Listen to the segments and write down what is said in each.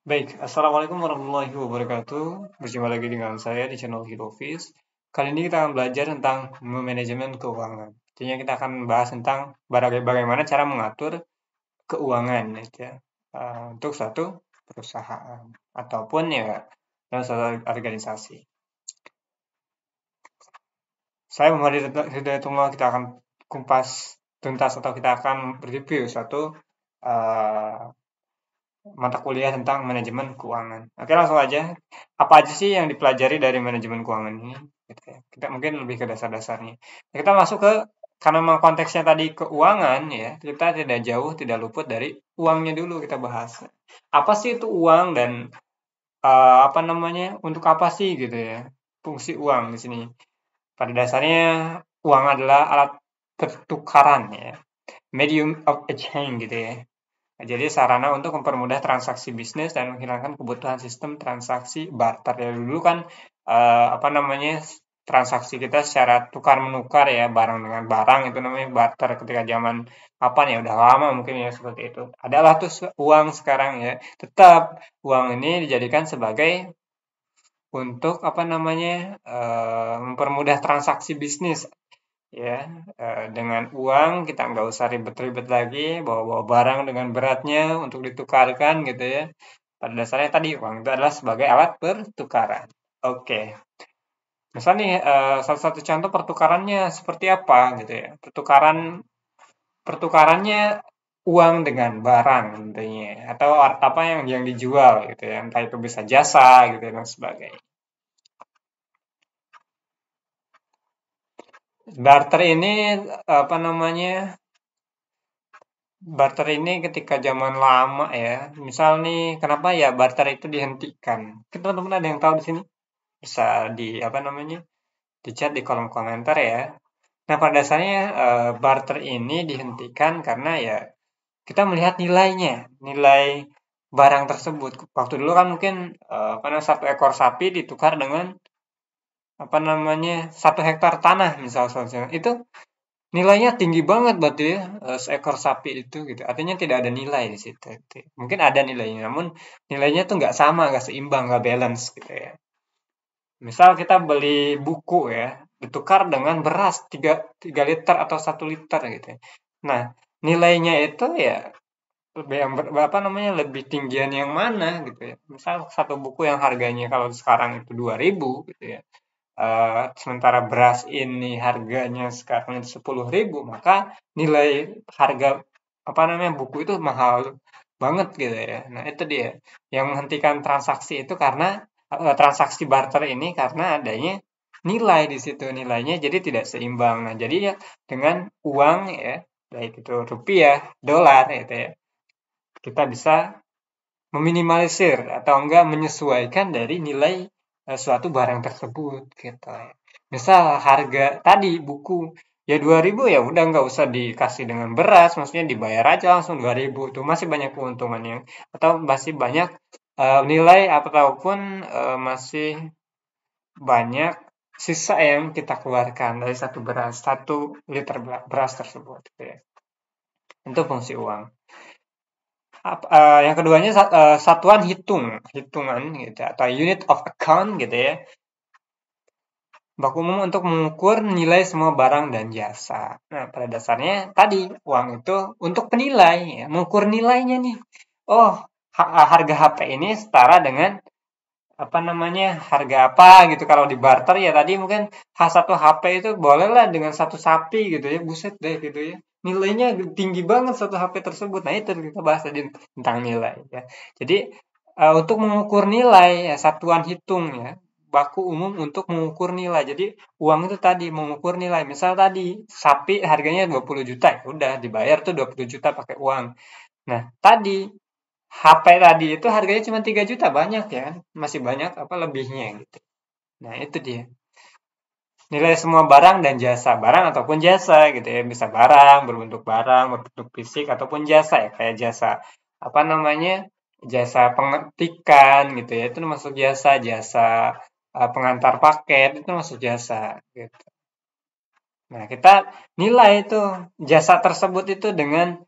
Baik, Assalamualaikum warahmatullahi wabarakatuh. Berjumpa lagi dengan saya di channel Hidofis. Kali ini kita akan belajar tentang manajemen keuangan. Artinya kita akan membahas tentang bagaimana cara mengatur keuangan gitu ya, untuk satu perusahaan ataupun ya dalam satu organisasi. Saya memahami tidak tunggu kita akan kumpas tuntas atau kita akan review satu uh, mata kuliah tentang manajemen keuangan. Oke, langsung aja. Apa aja sih yang dipelajari dari manajemen keuangan ini? Gitu ya. Kita mungkin lebih ke dasar-dasarnya. Kita masuk ke karena memang konteksnya tadi keuangan ya, kita tidak jauh tidak luput dari uangnya dulu kita bahas. Apa sih itu uang dan apa namanya? Untuk apa sih gitu ya? Fungsi uang di sini. Pada dasarnya uang adalah alat pertukaran ya, medium of exchange gitu ya. Nah, jadi sarana untuk mempermudah transaksi bisnis dan menghilangkan kebutuhan sistem transaksi barter. Ya dulu kan apa namanya transaksi kita secara tukar menukar ya barang dengan barang itu namanya barter ketika zaman kapan ya udah lama mungkin ya seperti itu. Adalah tuh uang sekarang ya. Tetap uang ini dijadikan sebagai untuk apa namanya mempermudah transaksi bisnis ya, dengan uang kita nggak usah ribet-ribet lagi bawa-bawa barang dengan beratnya untuk ditukarkan gitu ya. Pada dasarnya tadi uang itu adalah sebagai alat pertukaran. Oke, misal nih salah satu contoh pertukarannya seperti apa gitu ya. Pertukarannya uang dengan barang tentunya atau apa yang dijual gitu ya. Entah itu bisa jasa gitu ya, dan sebagainya. Barter ini apa namanya barter ini ketika zaman lama ya, misal nih kenapa ya barter itu dihentikan? Kita teman-teman ada yang tahu di sini? Bisa di apa namanya? Di chat di kolom komentar ya. Nah, pada dasarnya barter ini dihentikan karena ya kita melihat nilainya, nilai barang tersebut. Waktu dulu kan mungkin apa namanya satu ekor sapi ditukar dengan apa namanya 1 hektar tanah misal misalnya. Itu nilainya tinggi banget berarti ya, seekor sapi itu gitu. Artinya tidak ada nilai di situ gitu. Mungkin ada nilainya, namun nilainya tuh nggak sama, nggak seimbang, nggak balance gitu ya. Misal kita beli buku ya, ditukar dengan beras 3 liter atau 1 liter gitu ya. Nah, nilainya itu ya lebih yang apa namanya lebih tinggian yang mana gitu ya. Misal satu buku yang harganya kalau sekarang itu 2.000 gitu ya. Sementara beras ini harganya sekarang itu 10.000, maka nilai harga apa namanya buku itu mahal banget gitu ya. Nah itu dia yang menghentikan transaksi itu karena transaksi barter ini karena adanya nilai di situ nilainya jadi tidak seimbang. Nah jadi ya dengan uang ya baik itu rupiah, dolar gitu ya kita bisa meminimalisir atau enggak menyesuaikan dari nilai suatu barang tersebut gitu ya. Misal harga tadi buku ya 2.000 ya udah nggak usah dikasih dengan beras, maksudnya dibayar aja langsung 2.000 itu masih banyak keuntungannya atau masih banyak nilai ataupun masih banyak sisa yang kita keluarkan dari satu liter beras tersebut gitu ya. Itu fungsi uang. Yang keduanya satuan hitungan gitu ya, atau unit of account gitu ya. Baku umum untuk mengukur nilai semua barang dan jasa. Nah, pada dasarnya tadi uang itu untuk penilai, ya, mengukur nilainya nih. Oh, harga HP ini setara dengan apa namanya harga apa gitu kalau di barter ya tadi mungkin satu HP itu bolehlah dengan satu sapi gitu ya buset deh gitu ya nilainya tinggi banget satu HP tersebut nah itu kita bahas tadi tentang nilai ya jadi untuk mengukur nilai ya, satuan hitung ya baku umum untuk mengukur nilai jadi uang itu tadi mengukur nilai misal tadi sapi harganya 20 juta ya udah dibayar tuh 20 juta pakai uang nah tadi HP tadi itu harganya cuma 3 juta, banyak ya, masih banyak apa lebihnya gitu. Nah, itu dia. Nilai semua barang dan jasa, barang ataupun jasa gitu ya. Bisa barang, berbentuk fisik ataupun jasa ya, kayak jasa apa namanya? Jasa pengetikan gitu ya. Itu masuk jasa, jasa pengantar paket itu masuk jasa gitu. Nah, kita nilai itu jasa tersebut itu dengan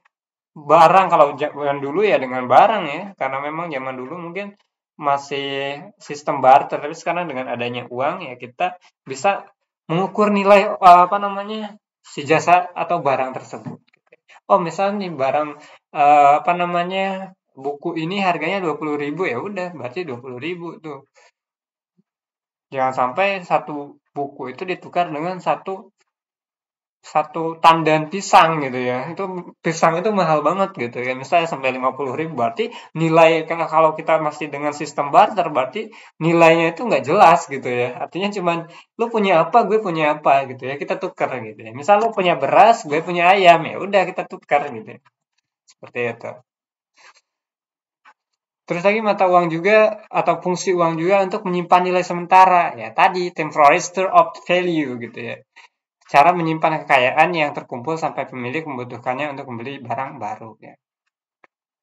barang kalau zaman dulu ya dengan barang ya, karena memang zaman dulu mungkin masih sistem barter, tapi sekarang dengan adanya uang ya kita bisa mengukur nilai apa namanya si jasa atau barang tersebut. Oh, misalnya nih barang apa namanya buku ini harganya 20.000 ya udah berarti 20.000 tuh. Jangan sampai satu buku itu ditukar dengan satu satu tandan pisang gitu ya. Itu pisang itu mahal banget gitu ya. Misalnya sampai 50.000 berarti nilai kalau kita masih dengan sistem barter berarti nilainya itu nggak jelas gitu ya. Artinya cuman lu punya apa, gue punya apa gitu ya. Kita tukar gitu ya. Misal lu punya beras, gue punya ayam ya udah kita tukar gitu ya. Seperti itu. Terus lagi mata uang juga atau fungsi uang juga untuk menyimpan nilai sementara. Ya tadi temporary store of value gitu ya. Cara menyimpan kekayaan yang terkumpul sampai pemilik membutuhkannya untuk membeli barang baru ya.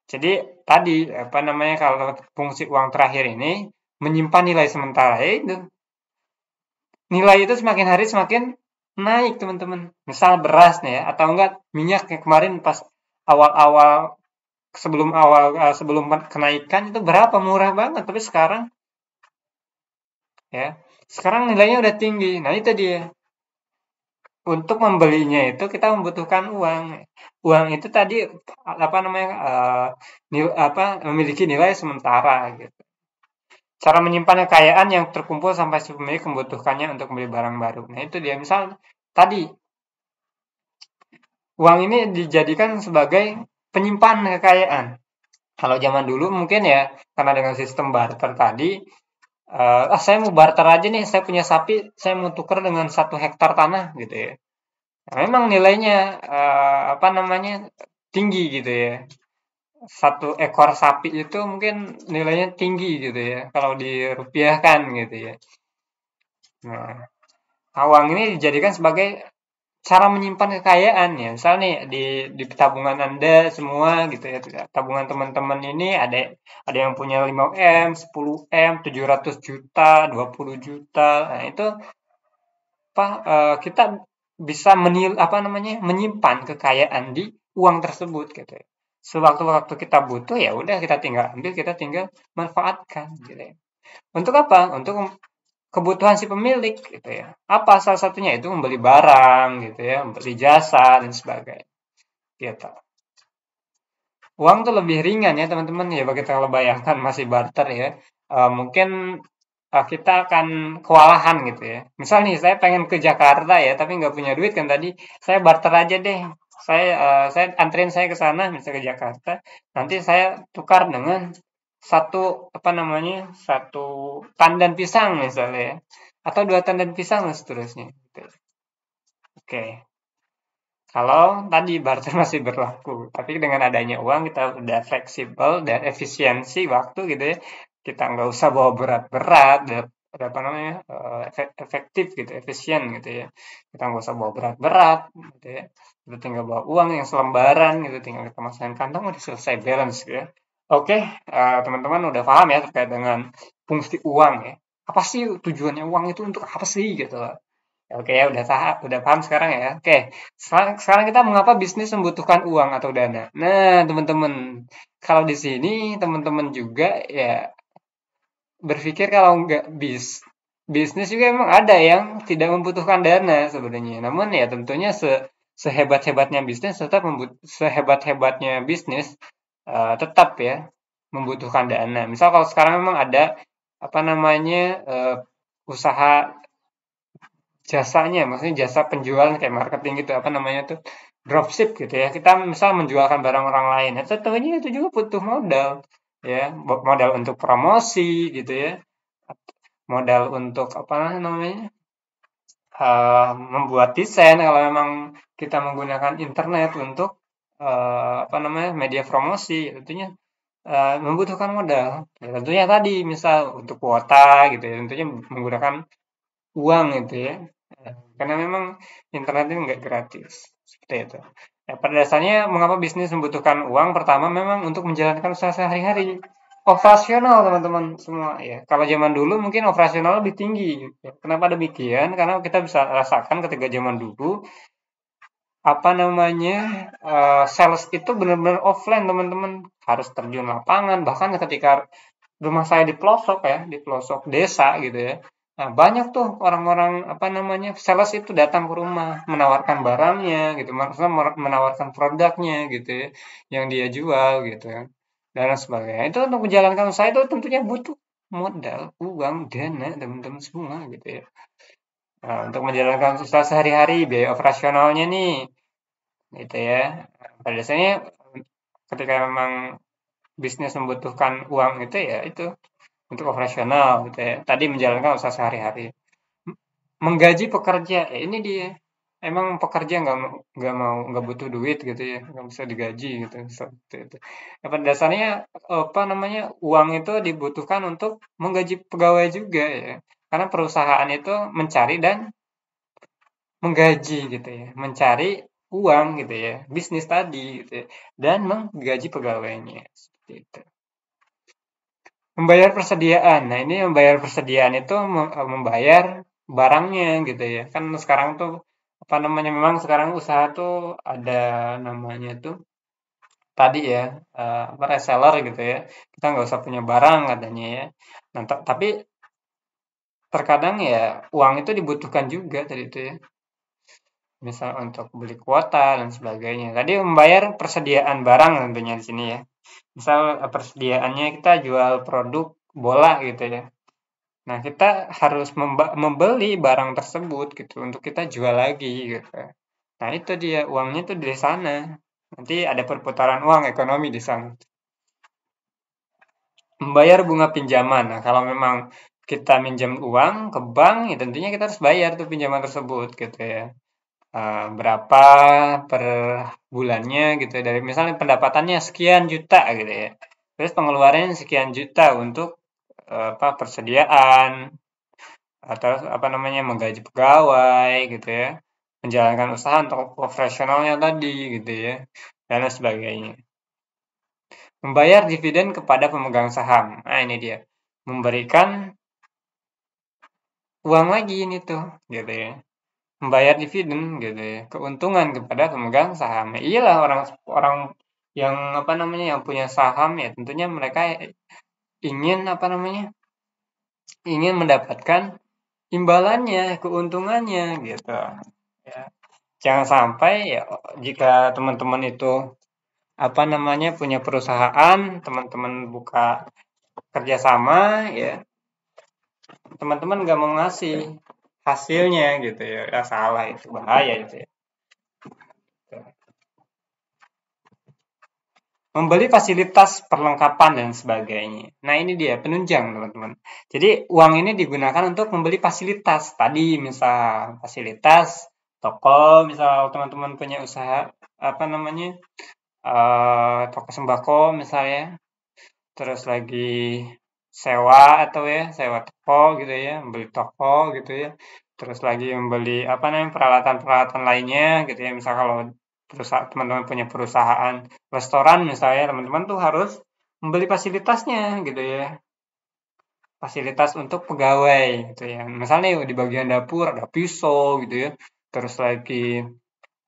Jadi tadi apa namanya kalau fungsi uang terakhir ini menyimpan nilai sementara ya itu. Nilai itu semakin hari semakin naik teman-teman. Misal beras nih ya atau enggak minyak yang kemarin pas awal-awal sebelum kenaikan itu berapa murah banget tapi sekarang ya sekarang nilainya udah tinggi. Nah itu dia. Untuk membelinya itu kita membutuhkan uang. Uang itu tadi apa namanya apa memiliki nilai sementara gitu. Cara menyimpan kekayaan yang terkumpul sampai si pemilik membutuhkannya untuk membeli barang baru. Nah itu dia misal tadi uang ini dijadikan sebagai penyimpan kekayaan. Kalau zaman dulu mungkin ya karena dengan sistem barter tadi saya mau barter aja nih, saya punya sapi, saya mau tukar dengan 1 hektar tanah gitu ya. Nah, memang nilainya apa namanya tinggi gitu ya. 1 ekor sapi itu mungkin nilainya tinggi gitu ya kalau dirupiahkan gitu ya. Nah, uang ini dijadikan sebagai cara menyimpan kekayaan ya. Misal nih di tabungan Anda semua gitu ya. Tabungan teman-teman ini ada yang punya 5M, 10M, 700 juta, 20 juta. Nah, itu apa kita bisa apa namanya menyimpan kekayaan di uang tersebut gitu ya. Sewaktu-waktu kita butuh ya udah kita tinggal ambil, kita tinggal manfaatkan gitu ya. Untuk apa? Untuk kebutuhan si pemilik gitu ya. Apa salah satunya itu membeli barang gitu ya, membeli jasa dan sebagainya. Gitu. Uang tuh lebih ringan ya teman-teman ya bagi kita kalau bayangkan masih barter ya. Mungkin kita akan kewalahan gitu ya. Misal nih saya pengen ke Jakarta ya, tapi nggak punya duit kan tadi, saya barter aja deh. Saya anterin saya ke sana, misalnya ke Jakarta. Nanti saya tukar dengan satu apa namanya satu tandan pisang misalnya ya, atau 2 tandan pisang dan seterusnya. Gitu. Oke. Kalau tadi barter masih berlaku, tapi dengan adanya uang kita udah fleksibel dan efisiensi waktu gitu ya. Kita nggak usah bawa berat-berat, apa namanya efektif gitu, efisien gitu ya. Kita nggak usah bawa berat-berat gitu ya. Kita tinggal bawa uang yang selembaran gitu, tinggal kita masukin kantong udah selesai balance gitu ya. Oke, teman-teman udah paham ya terkait dengan fungsi uang ya. Apa sih tujuannya uang itu untuk apa sih gitu? Oke ya, udah paham sekarang ya. Oke, sekarang kita mengapa bisnis membutuhkan uang atau dana. Nah, teman-teman, kalau di sini teman-teman juga ya berpikir kalau nggak bisnis juga emang ada yang tidak membutuhkan dana sebenarnya. Namun ya tentunya sehebat-hebatnya bisnis sehebat-hebatnya bisnis tetap ya membutuhkan dana. Misal kalau sekarang memang ada apa namanya usaha jasanya, maksudnya jasa penjualan kayak marketing gitu, apa namanya tuh, dropship gitu ya. Kita misal menjualkan barang orang lain, ya tentunya itu juga butuh modal, ya, modal untuk promosi gitu ya, modal untuk apa namanya, membuat desain kalau memang kita menggunakan internet untuk apa namanya media promosi, tentunya membutuhkan modal. Ya, tentunya tadi misal untuk kuota gitu ya, tentunya menggunakan uang gitu ya. Karena memang internet ini nggak gratis, seperti itu. Ya, pada dasarnya mengapa bisnis membutuhkan uang? Pertama memang untuk menjalankan usaha sehari-hari. Operasional teman-teman semua ya. Kalau zaman dulu mungkin operasional lebih tinggi. Gitu. Kenapa demikian? Karena kita bisa rasakan ketika zaman dulu apa namanya, sales itu benar-benar offline, teman-teman. Harus terjun lapangan, bahkan ketika rumah saya di pelosok ya, di pelosok desa gitu ya. Nah, banyak tuh orang-orang apa namanya, sales itu datang ke rumah, menawarkan barangnya gitu, maksudnya menawarkan produknya gitu ya, yang dia jual gitu kan. Dan lain sebagainya. Itu untuk menjalankan usaha itu tentunya butuh modal, uang, dana, teman-teman semua gitu ya. Nah, untuk menjalankan usaha sehari-hari, biaya operasionalnya nih, gitu ya. Pada dasarnya ketika memang bisnis membutuhkan uang itu ya itu untuk operasional gitu ya. Tadi menjalankan usaha sehari-hari. Menggaji pekerja, ya ini dia. Emang pekerja nggak butuh duit gitu ya, nggak bisa digaji gitu seperti itu. Ya, pada dasarnya apa namanya uang itu dibutuhkan untuk menggaji pegawai juga ya. Karena perusahaan itu mencari dan menggaji gitu ya, mencari uang gitu ya, bisnis tadi gitu ya, dan menggaji pegawainya seperti itu. Membayar persediaan. Nah, ini membayar persediaan itu membayar barangnya gitu ya. Kan sekarang tuh apa namanya memang sekarang usaha tuh ada namanya tuh tadi ya apa reseller gitu ya. Kita nggak usah punya barang katanya ya. Nah, tapi terkadang ya uang itu dibutuhkan juga tadi itu ya. Misal untuk beli kuota dan sebagainya. Tadi membayar persediaan barang tentunya di sini ya. Misal persediaannya kita jual produk bola gitu ya. Nah, kita harus membeli barang tersebut gitu untuk kita jual lagi gitu. Nah, itu dia uangnya tuh dari sana. Nanti ada perputaran uang ekonomi di sana. Membayar bunga pinjaman. Nah, kalau memang kita minjam uang ke bank, ya tentunya kita harus bayar tuh pinjaman tersebut gitu ya. Berapa per bulannya gitu ya. Dari misalnya pendapatannya sekian juta gitu ya. Terus pengeluarannya sekian juta untuk apa persediaan atau apa namanya menggaji pegawai gitu ya, menjalankan usaha untuk profesionalnya tadi gitu ya, dan lain sebagainya. Membayar dividen kepada pemegang saham. Nah, ini dia. Memberikan uang lagi ini tuh gitu ya. Membayar dividen gitu ya. Keuntungan kepada pemegang saham. Ya, iyalah orang orang yang apa namanya yang punya saham ya tentunya mereka ingin apa namanya? Ingin mendapatkan imbalannya, keuntungannya gitu. Ya. Jangan sampai ya jika teman-teman itu apa namanya punya perusahaan, teman-teman buka kerjasama ya, teman-teman nggak mau ngasih hasilnya gitu ya, ya salah itu bahaya itu ya. Membeli fasilitas perlengkapan dan sebagainya. Nah ini dia penunjang teman-teman. Jadi uang ini digunakan untuk membeli fasilitas. Tadi misal fasilitas toko, misal teman-teman punya usaha apa namanya toko sembako misalnya, terus lagi sewa atau ya sewa toko gitu ya, membeli toko gitu ya, terus lagi membeli apa namanya peralatan-peralatan lainnya gitu ya, misal kalau perusahaan teman-teman punya perusahaan restoran misalnya, teman-teman tuh harus membeli fasilitasnya gitu ya, fasilitas untuk pegawai gitu ya, misalnya di bagian dapur ada pisau gitu ya, terus lagi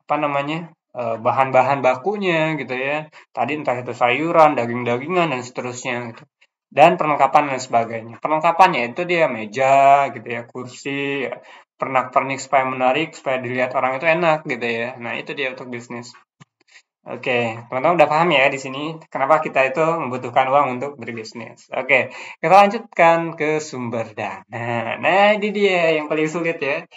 apa namanya, bahan-bahan bakunya gitu ya. Tadi entah itu sayuran, daging-dagingan, dan seterusnya gitu. Dan perlengkapan dan sebagainya. Perlengkapannya itu dia meja gitu ya, kursi, ya, pernak-pernik supaya menarik, supaya dilihat orang itu enak gitu ya. Nah, itu dia untuk bisnis. Oke, teman-teman udah paham ya di sini kenapa kita itu membutuhkan uang untuk berbisnis. Oke, kita lanjutkan ke sumber dana. Nah, ini dia yang paling sulit ya.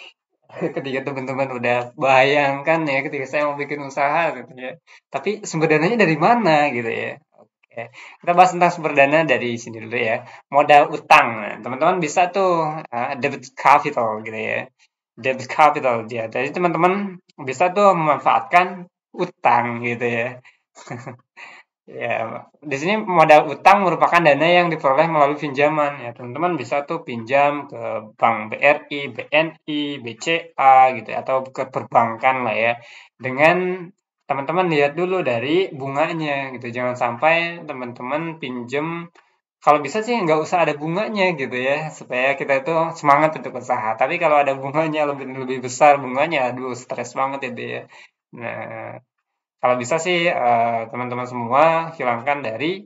Ketika teman-teman udah bayangkan ya ketika saya mau bikin usaha gitu ya. Tapi sumber dananya dari mana gitu ya. Oke. Kita bahas tentang sumber dana dari sini dulu ya. Modal utang. Nah, teman-teman bisa tuh debit capital gitu ya. Debit capital dia. Jadi teman-teman bisa tuh memanfaatkan utang gitu ya. Ya, di sini modal utang merupakan dana yang diperoleh melalui pinjaman. Ya, teman-teman bisa tuh pinjam ke Bank BRI, BNI, BCA gitu ya, atau ke perbankan lah ya. Dengan teman-teman lihat dulu dari bunganya gitu. Jangan sampai teman-teman pinjam kalau bisa sih nggak usah ada bunganya gitu ya, supaya kita itu semangat untuk usaha. Tapi kalau ada bunganya lebih lebih besar bunganya, aduh stres banget itu ya. Nah, kalau bisa sih teman-teman semua hilangkan dari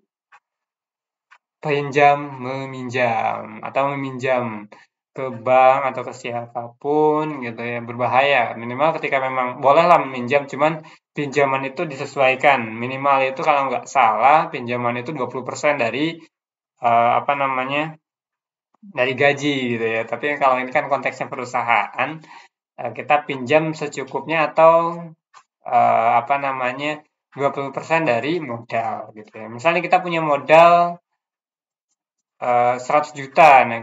pinjam meminjam atau meminjam ke bank atau ke siapapun gitu ya, berbahaya. Minimal ketika memang bolehlah meminjam, cuman pinjaman itu disesuaikan. Minimal itu kalau nggak salah pinjaman itu 20% dari apa namanya, dari gaji gitu ya. Tapi kalau ini kan konteksnya perusahaan, kita pinjam secukupnya atau apa namanya, 20% dari modal gitu ya. Misalnya kita punya modal 100 juta. Nah,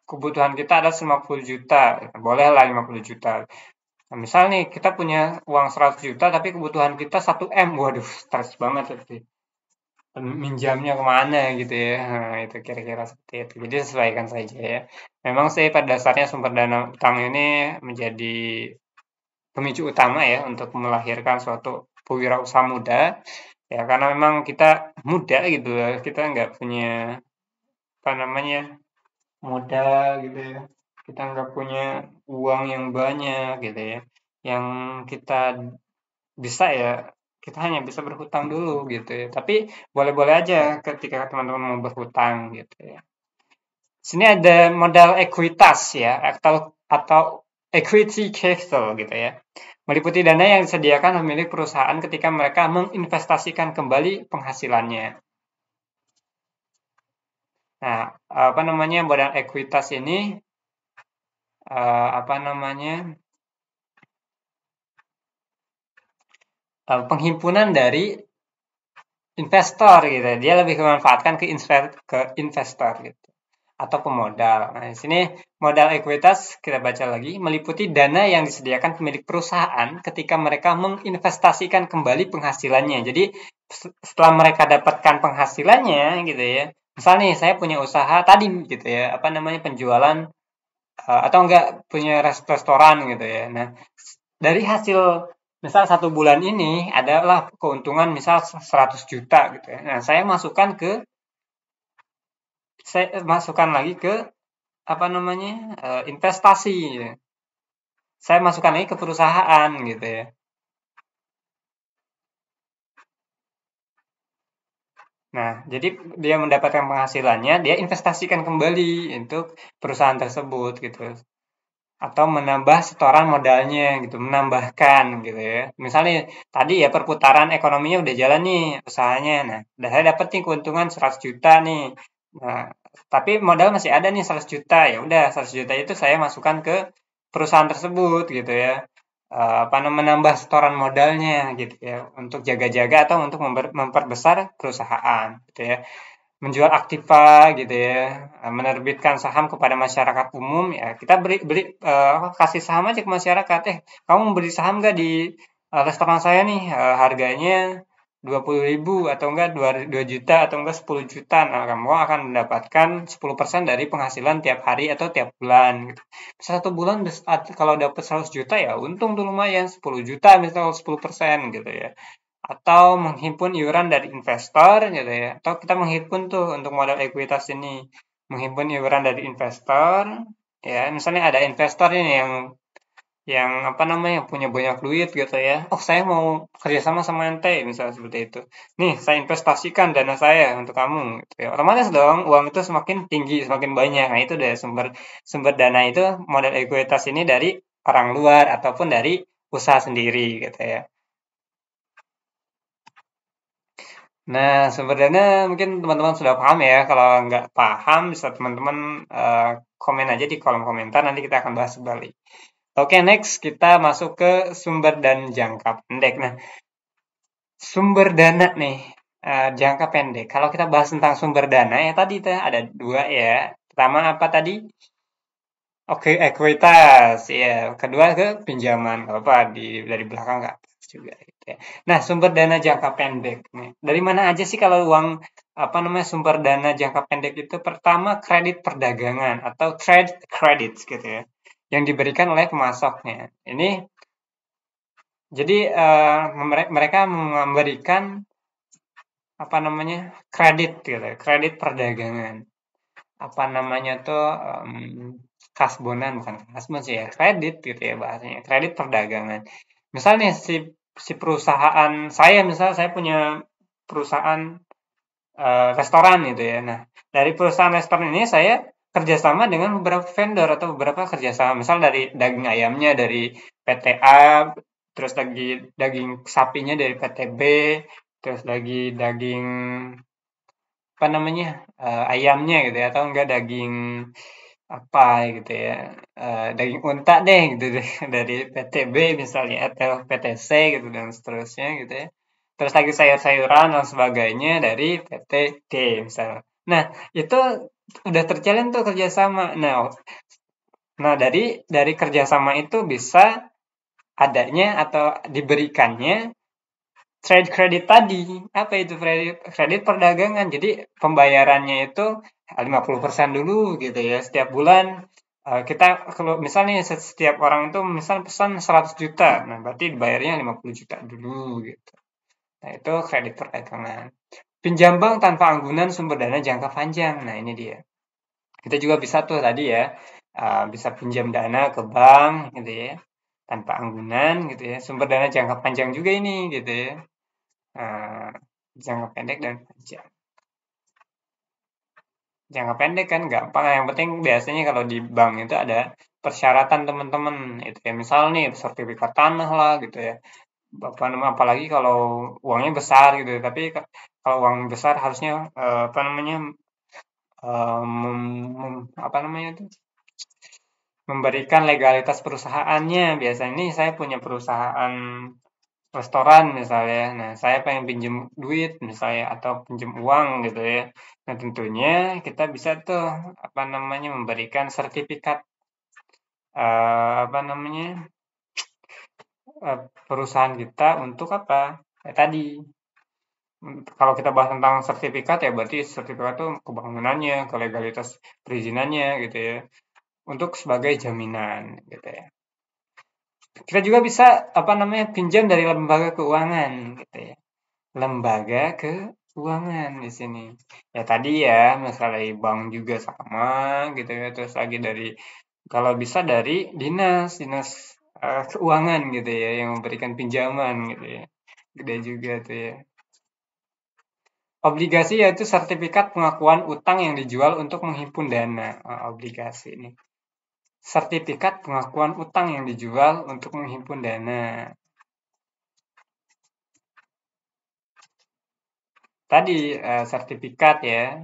kebutuhan kita ada 50 juta. Bolehlah 50 juta. Nah, misal nih kita punya uang 100 juta tapi kebutuhan kita 1 M. Waduh, stres banget itu. Minjamnya kemana gitu ya. Nah, itu kira-kira seperti itu. Jadi sesuaikan saja ya. Memang sih pada dasarnya sumber dana utang ini menjadi pemicu utama ya untuk melahirkan suatu pewirausaha muda. Ya, karena memang kita muda gitu ya. Kita nggak punya apa namanya, modal gitu ya. Kita nggak punya uang yang banyak gitu ya. Yang kita bisa ya, kita hanya bisa berhutang dulu gitu ya. Tapi boleh-boleh aja ketika teman-teman mau berhutang gitu ya. Sini ada modal ekuitas ya, atau equity capital gitu ya. Meliputi dana yang disediakan pemilik perusahaan ketika mereka menginvestasikan kembali penghasilannya. Nah, apa namanya, modal ekuitas ini apa namanya, penghimpunan dari investor gitu. Dia lebih memanfaatkan ke investor gitu atau pemodal. Nah, di sini modal ekuitas kita baca lagi meliputi dana yang disediakan pemilik perusahaan ketika mereka menginvestasikan kembali penghasilannya. Jadi setelah mereka dapatkan penghasilannya gitu ya. Misal nih saya punya usaha tadi gitu ya, apa namanya, penjualan atau enggak punya restoran gitu ya. Nah, dari hasil misal 1 bulan ini adalah keuntungan misal 100 juta gitu ya. Nah, saya masukkan lagi ke apa namanya, investasi ya. Saya masukkan lagi ke perusahaan gitu ya. Nah, jadi dia mendapatkan penghasilannya, dia investasikan kembali untuk perusahaan tersebut gitu. Atau menambah setoran modalnya gitu, menambahkan gitu ya. Misalnya tadi ya perputaran ekonominya udah jalan nih usahanya. Nah, udah saya dapat nih keuntungan 100 juta nih. Nah, tapi modal masih ada nih 100 juta. Ya udah 100 juta itu saya masukkan ke perusahaan tersebut gitu ya. Apa namanya, menambah setoran modalnya gitu ya untuk jaga-jaga atau untuk memperbesar perusahaan gitu ya. Menjual aktiva gitu ya, menerbitkan saham kepada masyarakat umum ya, kita kasih saham aja ke masyarakat, kamu beli saham nggak di restoran saya nih, harganya 20.000 atau enggak 2 juta atau enggak 10 juta. Nah, kamu akan mendapatkan 10% dari penghasilan tiap hari atau tiap bulan gitu. 1 bulan kalau dapat 100 juta ya untung tuh lumayan 10 juta misal 10% gitu ya. Atau menghimpun iuran dari investor gitu ya. Atau kita menghimpun tuh untuk modal ekuitas ini, menghimpun iuran dari investor ya. Misalnya ada investor ini yang apa namanya punya banyak duit gitu ya. Oh, saya mau kerjasama sama ente misalnya seperti itu. Nih, saya investasikan dana saya untuk kamu gitu ya. Otomatis dong uang itu semakin tinggi, semakin banyak. Nah, itu deh sumber sumber dana itu modal ekuitas ini dari orang luar ataupun dari usaha sendiri gitu ya. Nah, sumber dana mungkin teman-teman sudah paham ya. Kalau nggak paham, bisa teman-teman komen aja di kolom komentar. Nanti kita akan bahas kembali. Oke, next kita masuk ke sumber dan jangka pendek. Nah, sumber dana nih, jangka pendek. Kalau kita bahas tentang sumber dana, ya tadi tuh ada dua ya. Pertama apa tadi? Oke, ekuitas, ya. Kedua ke pinjaman, kalau apa dari belakang nggak pas juga gitu ya. Nah, sumber dana jangka pendek nih. Dari mana aja sih kalau uang apa namanya sumber dana jangka pendek itu? Pertama, kredit perdagangan atau trade credits gitu ya, yang diberikan oleh pemasoknya. Ini jadi mereka memberikan apa namanya kredit gitu ya, kredit perdagangan. Apa namanya tuh kasbonan bukan kasbon sih ya kredit gitu ya bahasanya kredit perdagangan misalnya si si perusahaan saya, misal saya punya perusahaan restoran gitu ya. Nah, dari perusahaan restoran ini saya kerjasama dengan beberapa vendor atau beberapa kerjasama. Misal dari daging ayamnya dari PT A, terus daging sapinya dari PT B, terus daging apa namanya ayamnya gitu ya, atau enggak daging apa gitu ya, daging unta deh gitu deh dari PT B misalnya atau PT C gitu dan seterusnya gitu ya. Terus lagi sayur-sayuran dan sebagainya dari PT D misalnya. Nah, itu udah terjalin tuh kerjasama. Nah, dari kerjasama itu bisa adanya atau diberikannya trade credit tadi. Apa itu kredit perdagangan? Jadi pembayarannya itu 50% dulu gitu ya. Setiap bulan kita kalau misalnya setiap orang itu misal pesan 100 juta. Nah, berarti dibayarnya 50 juta dulu gitu. Nah, itu kredit perdagangan. Pinjam bank tanpa anggunan sumber dana jangka panjang. Nah, ini dia. Kita juga bisa tuh tadi ya, bisa pinjam dana ke bank gitu ya, tanpa anggunan gitu ya. Sumber dana jangka panjang juga ini gitu ya. Eee, jangka pendek dan panjang. Jangka pendek kan gampang, yang penting biasanya kalau di bank itu ada persyaratan teman-teman, itu ya misal nih sertifikat tanah lah gitu ya, apa namanya, apalagi kalau uangnya besar gitu ya, tapi kalau uang besar harusnya, apa namanya, mem mem apa namanya itu, memberikan legalitas perusahaannya. Biasanya nih saya punya perusahaan restoran misalnya. Nah, saya pengen pinjam duit misalnya atau pinjam uang gitu ya. Nah, tentunya kita bisa tuh apa namanya memberikan sertifikat apa namanya perusahaan kita untuk apa? Tadi kalau kita bahas tentang sertifikat ya berarti sertifikat itu kebangunannya, kelegalitas perizinannya gitu ya. Untuk sebagai jaminan gitu ya. Kita juga bisa apa namanya pinjam dari lembaga keuangan gitu ya. Lembaga keuangan di sini. Ya tadi ya, masalah bank juga sama gitu ya. Terus lagi dari kalau bisa dari dinas keuangan gitu ya yang memberikan pinjaman gitu ya. Gede juga tuh ya. Obligasi yaitu sertifikat pengakuan utang yang dijual untuk menghimpun dana. Obligasi ini. Sertifikat pengakuan utang yang dijual untuk menghimpun dana. Tadi sertifikat ya.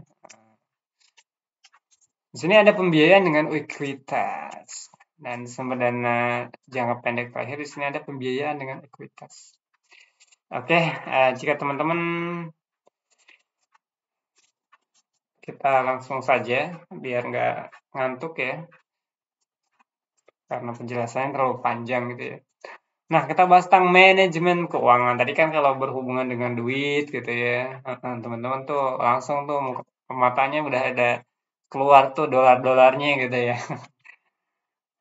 Di sini ada pembiayaan dengan ekuitas dan sumber dana jangka pendek terakhir di sini ada pembiayaan dengan ekuitas. Oke, jika teman-teman kita langsung saja biar nggak ngantuk ya, karena penjelasannya terlalu panjang gitu ya. Nah, kita bahas tentang manajemen keuangan. Tadi kan kalau berhubungan dengan duit gitu ya, teman-teman tuh langsung tuh matanya udah ada keluar tuh dolar-dolarnya gitu ya.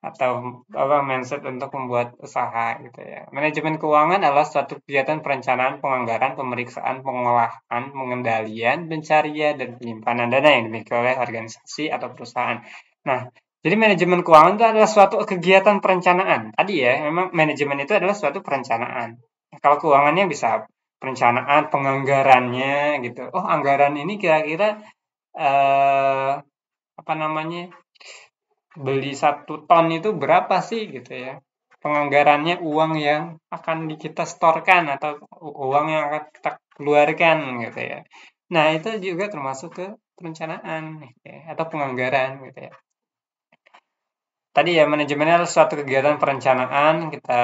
Atau apa mindset untuk membuat usaha gitu ya. Manajemen keuangan adalah suatu kegiatan perencanaan, penganggaran, pemeriksaan, pengolahan, pengendalian, pencarian dan penyimpanan dana yang dimiliki oleh organisasi atau perusahaan. Nah, jadi manajemen keuangan itu adalah suatu kegiatan perencanaan. Tadi ya, memang manajemen itu adalah suatu perencanaan. Kalau keuangannya bisa perencanaan, penganggarannya gitu. Oh, anggaran ini kira-kira apa namanya? Beli 1 ton itu berapa sih gitu ya. Penganggarannya uang yang akan kita setorkan atau uang yang akan kita keluarkan gitu ya. Nah, itu juga termasuk ke perencanaan gitu ya, atau penganggaran gitu ya. Tadi ya manajemennya adalah suatu kegiatan perencanaan, kita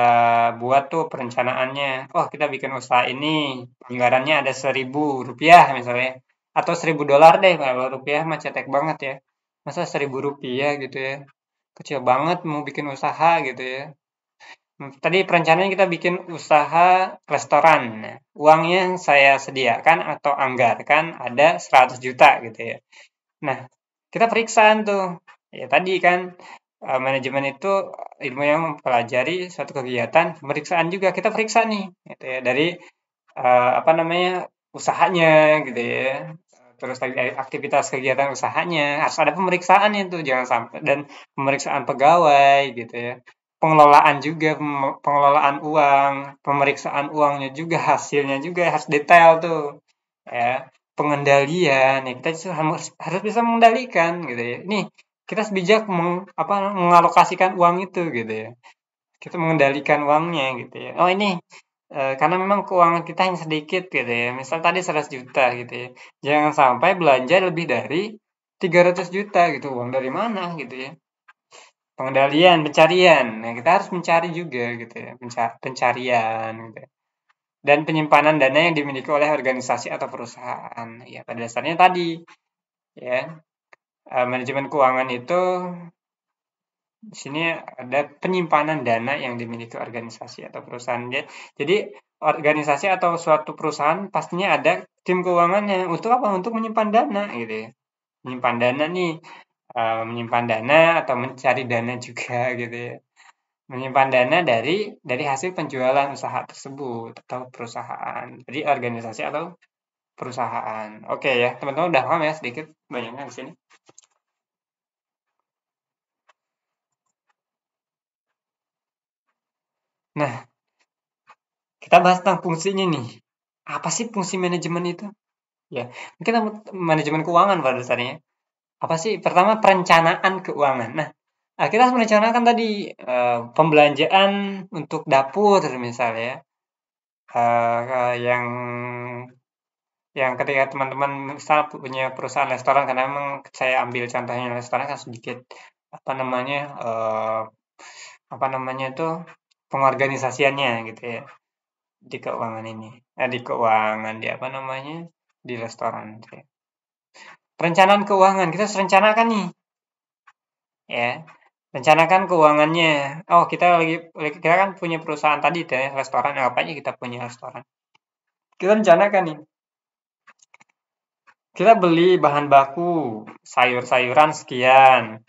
buat tuh perencanaannya. Oh, kita bikin usaha ini, anggarannya ada 1.000 rupiah misalnya, atau 1.000 dolar deh, kalau rupiah mah cetek banget ya. Masa 1.000 rupiah gitu ya, kecil banget mau bikin usaha gitu ya. Tadi perencanaan kita bikin usaha restoran. Nah, uangnya yang saya sediakan atau anggarkan ada 100 juta gitu ya. Nah, kita periksaan tuh. Ya tadi kan manajemen itu ilmu yang mempelajari suatu kegiatan, pemeriksaan juga kita periksa nih gitu ya dari apa namanya usahanya gitu ya. Terus lagi aktivitas kegiatan usahanya harus ada pemeriksaan itu jangan sampai dan pemeriksaan pegawai gitu ya. pengelolaan juga, pengelolaan uang, pemeriksaan uangnya juga, hasilnya juga harus detail tuh, ya. Pengendalian, ya kita harus bisa mengendalikan gitu ya. Nih, kita bijak mengalokasikan uang itu gitu ya. Kita mengendalikan uangnya gitu ya. Oh ini karena memang keuangan kita yang sedikit gitu ya. Misal tadi 100 juta gitu ya. Jangan sampai belanja lebih dari 300 juta gitu. Uang dari mana gitu ya. Pengendalian, pencarian. Nah, kita harus mencari juga gitu ya. Pencarian gitu ya. Dan penyimpanan dana yang dimiliki oleh organisasi atau perusahaan. Ya, pada dasarnya tadi ya. Manajemen keuangan itu di sini ada penyimpanan dana yang dimiliki organisasi atau perusahaan. Jadi organisasi atau suatu perusahaan pastinya ada tim keuangannya. Untuk apa? Untuk menyimpan dana gitu ya. Menyimpan dana nih, menyimpan dana atau mencari dana juga gitu ya. Menyimpan dana dari hasil penjualan usaha tersebut atau perusahaan. Jadi organisasi atau perusahaan. Oke ya, teman-teman udah paham ya sedikit banyaknya di sini. Nah, kita bahas tentang fungsinya nih. Apa sih fungsi manajemen itu? Ya, mungkin manajemen keuangan pada dasarnya. Apa sih? Pertama, perencanaan keuangan. Nah, kita harus merencanakan tadi pembelanjaan untuk dapur misalnya, yang ketika teman-teman misal punya perusahaan restoran, karena memang saya ambil contohnya restoran kan sedikit eh, apa namanya itu pengorganisasiannya gitu ya di keuangan ini, di keuangan di apa namanya di restoran. Gitu ya. Perencanaan keuangan kita harus rencanakan nih, ya. Rencanakan keuangannya. Oh, kita kan punya perusahaan tadi deh, restoran. Apa aja kita punya restoran. Kita rencanakan nih. Kita beli bahan baku, sayur-sayuran sekian,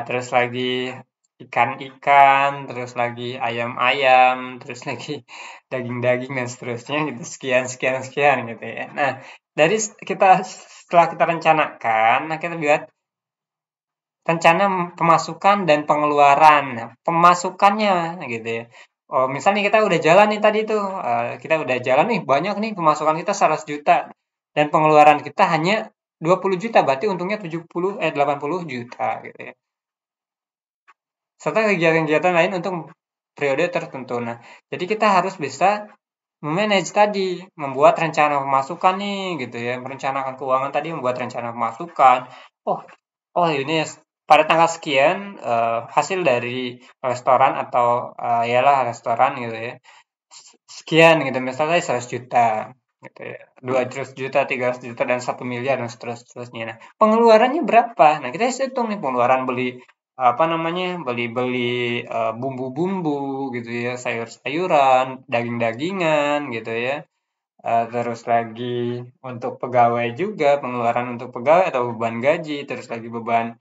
terus lagi ikan-ikan, terus lagi ayam-ayam, terus lagi daging-daging dan seterusnya gitu, sekian sekian sekian gitu ya. Nah, setelah kita rencanakan, nah kita lihat rencana pemasukan dan pengeluaran. Nah, pemasukannya gitu ya. Oh, misalnya kita udah jalan nih tadi tuh, kita udah jalan nih banyak nih pemasukan kita 100 juta dan pengeluaran kita hanya 20 juta, berarti untungnya 80 juta gitu ya. Serta kegiatan-kegiatan lain untuk periode tertentu. Nah, jadi kita harus bisa memanage tadi, membuat rencana pemasukan nih gitu ya, merencanakan keuangan tadi, membuat rencana pemasukan. Oh, oh ini pada tanggal sekian hasil dari restoran atau ialah restoran gitu ya. Sekian gitu, misalnya 100 juta gitu ya. 200 juta, 300 juta dan 1 miliar dan seterusnya. Nah, pengeluarannya berapa? Nah, kita hitung nih pengeluaran beli apa namanya? Beli-beli bumbu-bumbu gitu ya, sayur-sayuran, daging-dagingan gitu ya. Terus lagi untuk pegawai juga, pengeluaran untuk pegawai atau beban gaji, terus lagi beban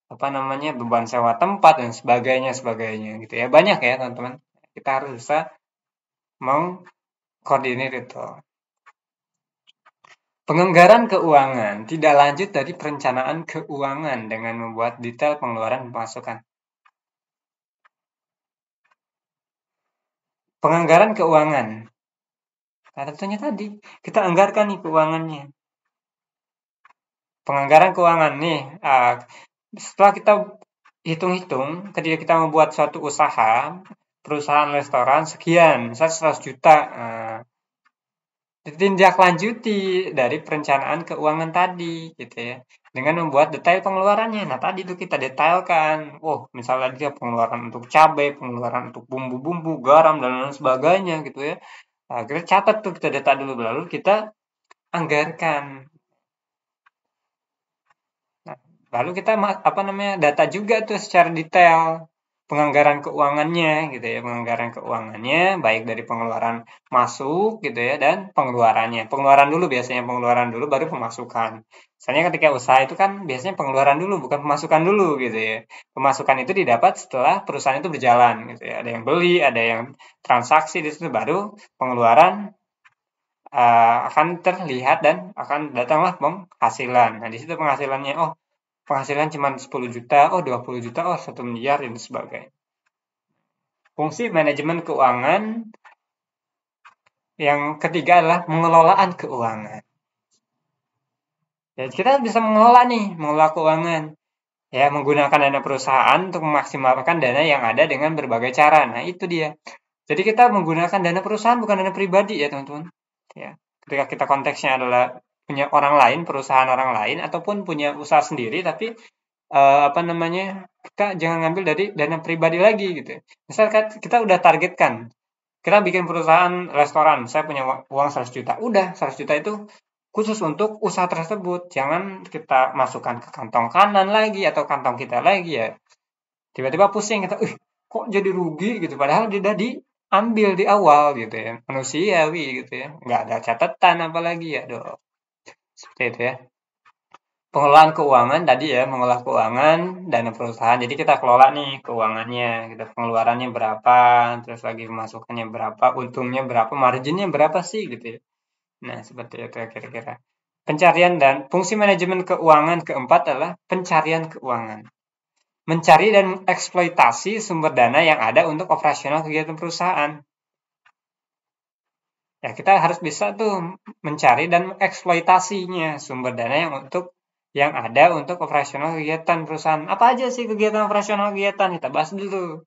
apa namanya? Beban sewa tempat dan sebagainya sebagainya gitu ya. Banyak ya, teman-teman. Kita harus bisa mengkoordinir itu. Penganggaran keuangan tidak lanjut dari perencanaan keuangan dengan membuat detail pengeluaran dan pemasukan. Penganggaran keuangan. Nah, tentunya tadi kita anggarkan nih keuangannya. Penganggaran keuangan nih, setelah kita hitung-hitung, ketika kita membuat suatu usaha, perusahaan restoran sekian, misalnya 100 juta, ditindaklanjuti dari perencanaan keuangan tadi, gitu ya, dengan membuat detail pengeluarannya. Nah, tadi itu kita detailkan. Oh, misalnya dia pengeluaran untuk cabai, pengeluaran untuk bumbu-bumbu, garam, dan lain sebagainya, gitu ya. Nah, kita catat tuh, kita data dulu, lalu kita anggarkan. Nah, lalu kita apa namanya data juga tuh secara detail penganggaran keuangannya gitu ya, penganggaran keuangannya baik dari pengeluaran masuk gitu ya dan pengeluarannya. Pengeluaran dulu biasanya pengeluaran dulu baru pemasukan. Misalnya ketika usaha itu kan biasanya pengeluaran dulu bukan pemasukan dulu gitu ya. Pemasukan itu didapat setelah perusahaan itu berjalan gitu ya. Ada yang beli, ada yang transaksi di situ baru pengeluaran akan terlihat dan akan datanglah penghasilan. Nah, di situ penghasilannya, oh penghasilan cuma 10 juta, oh 20 juta, oh 1 miliar dan sebagainya. Fungsi manajemen keuangan yang ketiga adalah pengelolaan keuangan. Ya, kita bisa mengelola keuangan. Ya, menggunakan dana perusahaan untuk memaksimalkan dana yang ada dengan berbagai cara. Nah, itu dia. Jadi kita menggunakan dana perusahaan bukan dana pribadi ya, teman-teman. Ya, ketika kita konteksnya adalah punya orang lain, perusahaan orang lain, ataupun punya usaha sendiri, tapi apa namanya, kita jangan ngambil dari dana pribadi lagi gitu. Misalkan kita udah targetkan, kita bikin perusahaan restoran, saya punya uang 100 juta. Udah, 100 juta itu khusus untuk usaha tersebut. Jangan kita masukkan ke kantong kanan lagi atau kantong kita lagi ya. Tiba-tiba pusing kita, kok jadi rugi gitu. Padahal dia diambil di awal gitu ya. Manusiawi gitu ya. Nggak ada catatan apalagi ya. Aduh. Seperti itu ya. Pengelolaan keuangan tadi ya, mengelola keuangan dana perusahaan. Jadi kita kelola nih keuangannya, kita pengeluarannya berapa, terus lagi masukannya berapa, untungnya berapa, marginnya berapa sih gitu ya. Nah, seperti itu ya kira-kira. Pencarian dan fungsi manajemen keuangan keempat adalah pencarian keuangan. Mencari dan mengeksploitasi sumber dana yang ada untuk operasional kegiatan perusahaan. Ya, kita harus bisa tuh mencari dan mengeksploitasinya sumber dana yang ada untuk operasional kegiatan perusahaan. Apa aja sih kegiatan operasional kegiatan? Kita bahas dulu.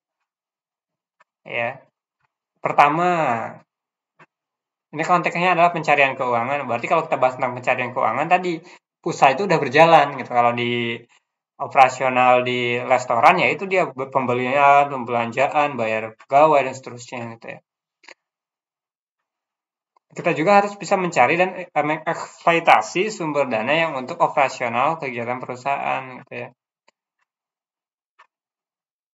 Ya. Pertama, ini konteksnya adalah pencarian keuangan. Berarti kalau kita bahas tentang pencarian keuangan tadi, usaha itu udah berjalan gitu. Kalau di operasional di restoran ya itu dia pembelian, pembelanjaan, bayar pegawai dan seterusnya gitu ya. Kita juga harus bisa mencari dan mengeksploitasi sumber dana yang untuk operasional kegiatan perusahaan gitu ya.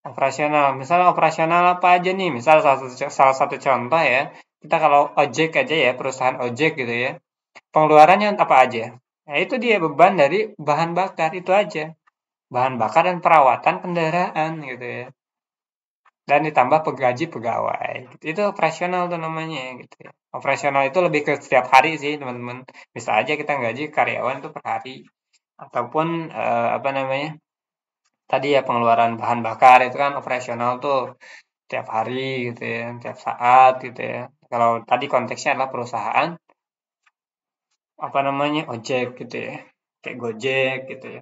Operasional, misalnya operasional apa aja nih? Misal salah satu contoh ya, kita kalau ojek aja ya, perusahaan ojek gitu ya. Pengeluarannya apa aja? Nah, itu dia beban dari bahan bakar itu aja. Bahan bakar dan perawatan kendaraan gitu ya. Dan ditambah gaji pegawai. Gitu. Itu operasional tuh namanya gitu ya. Operasional itu lebih ke setiap hari sih, teman-teman. Bisa aja kita gaji karyawan itu per hari ataupun apa namanya? Tadi ya pengeluaran bahan bakar itu kan operasional tuh tiap hari gitu ya, tiap saat gitu ya. Kalau tadi konteksnya adalah perusahaan apa namanya? Ojek gitu ya. Kayak Gojek gitu ya.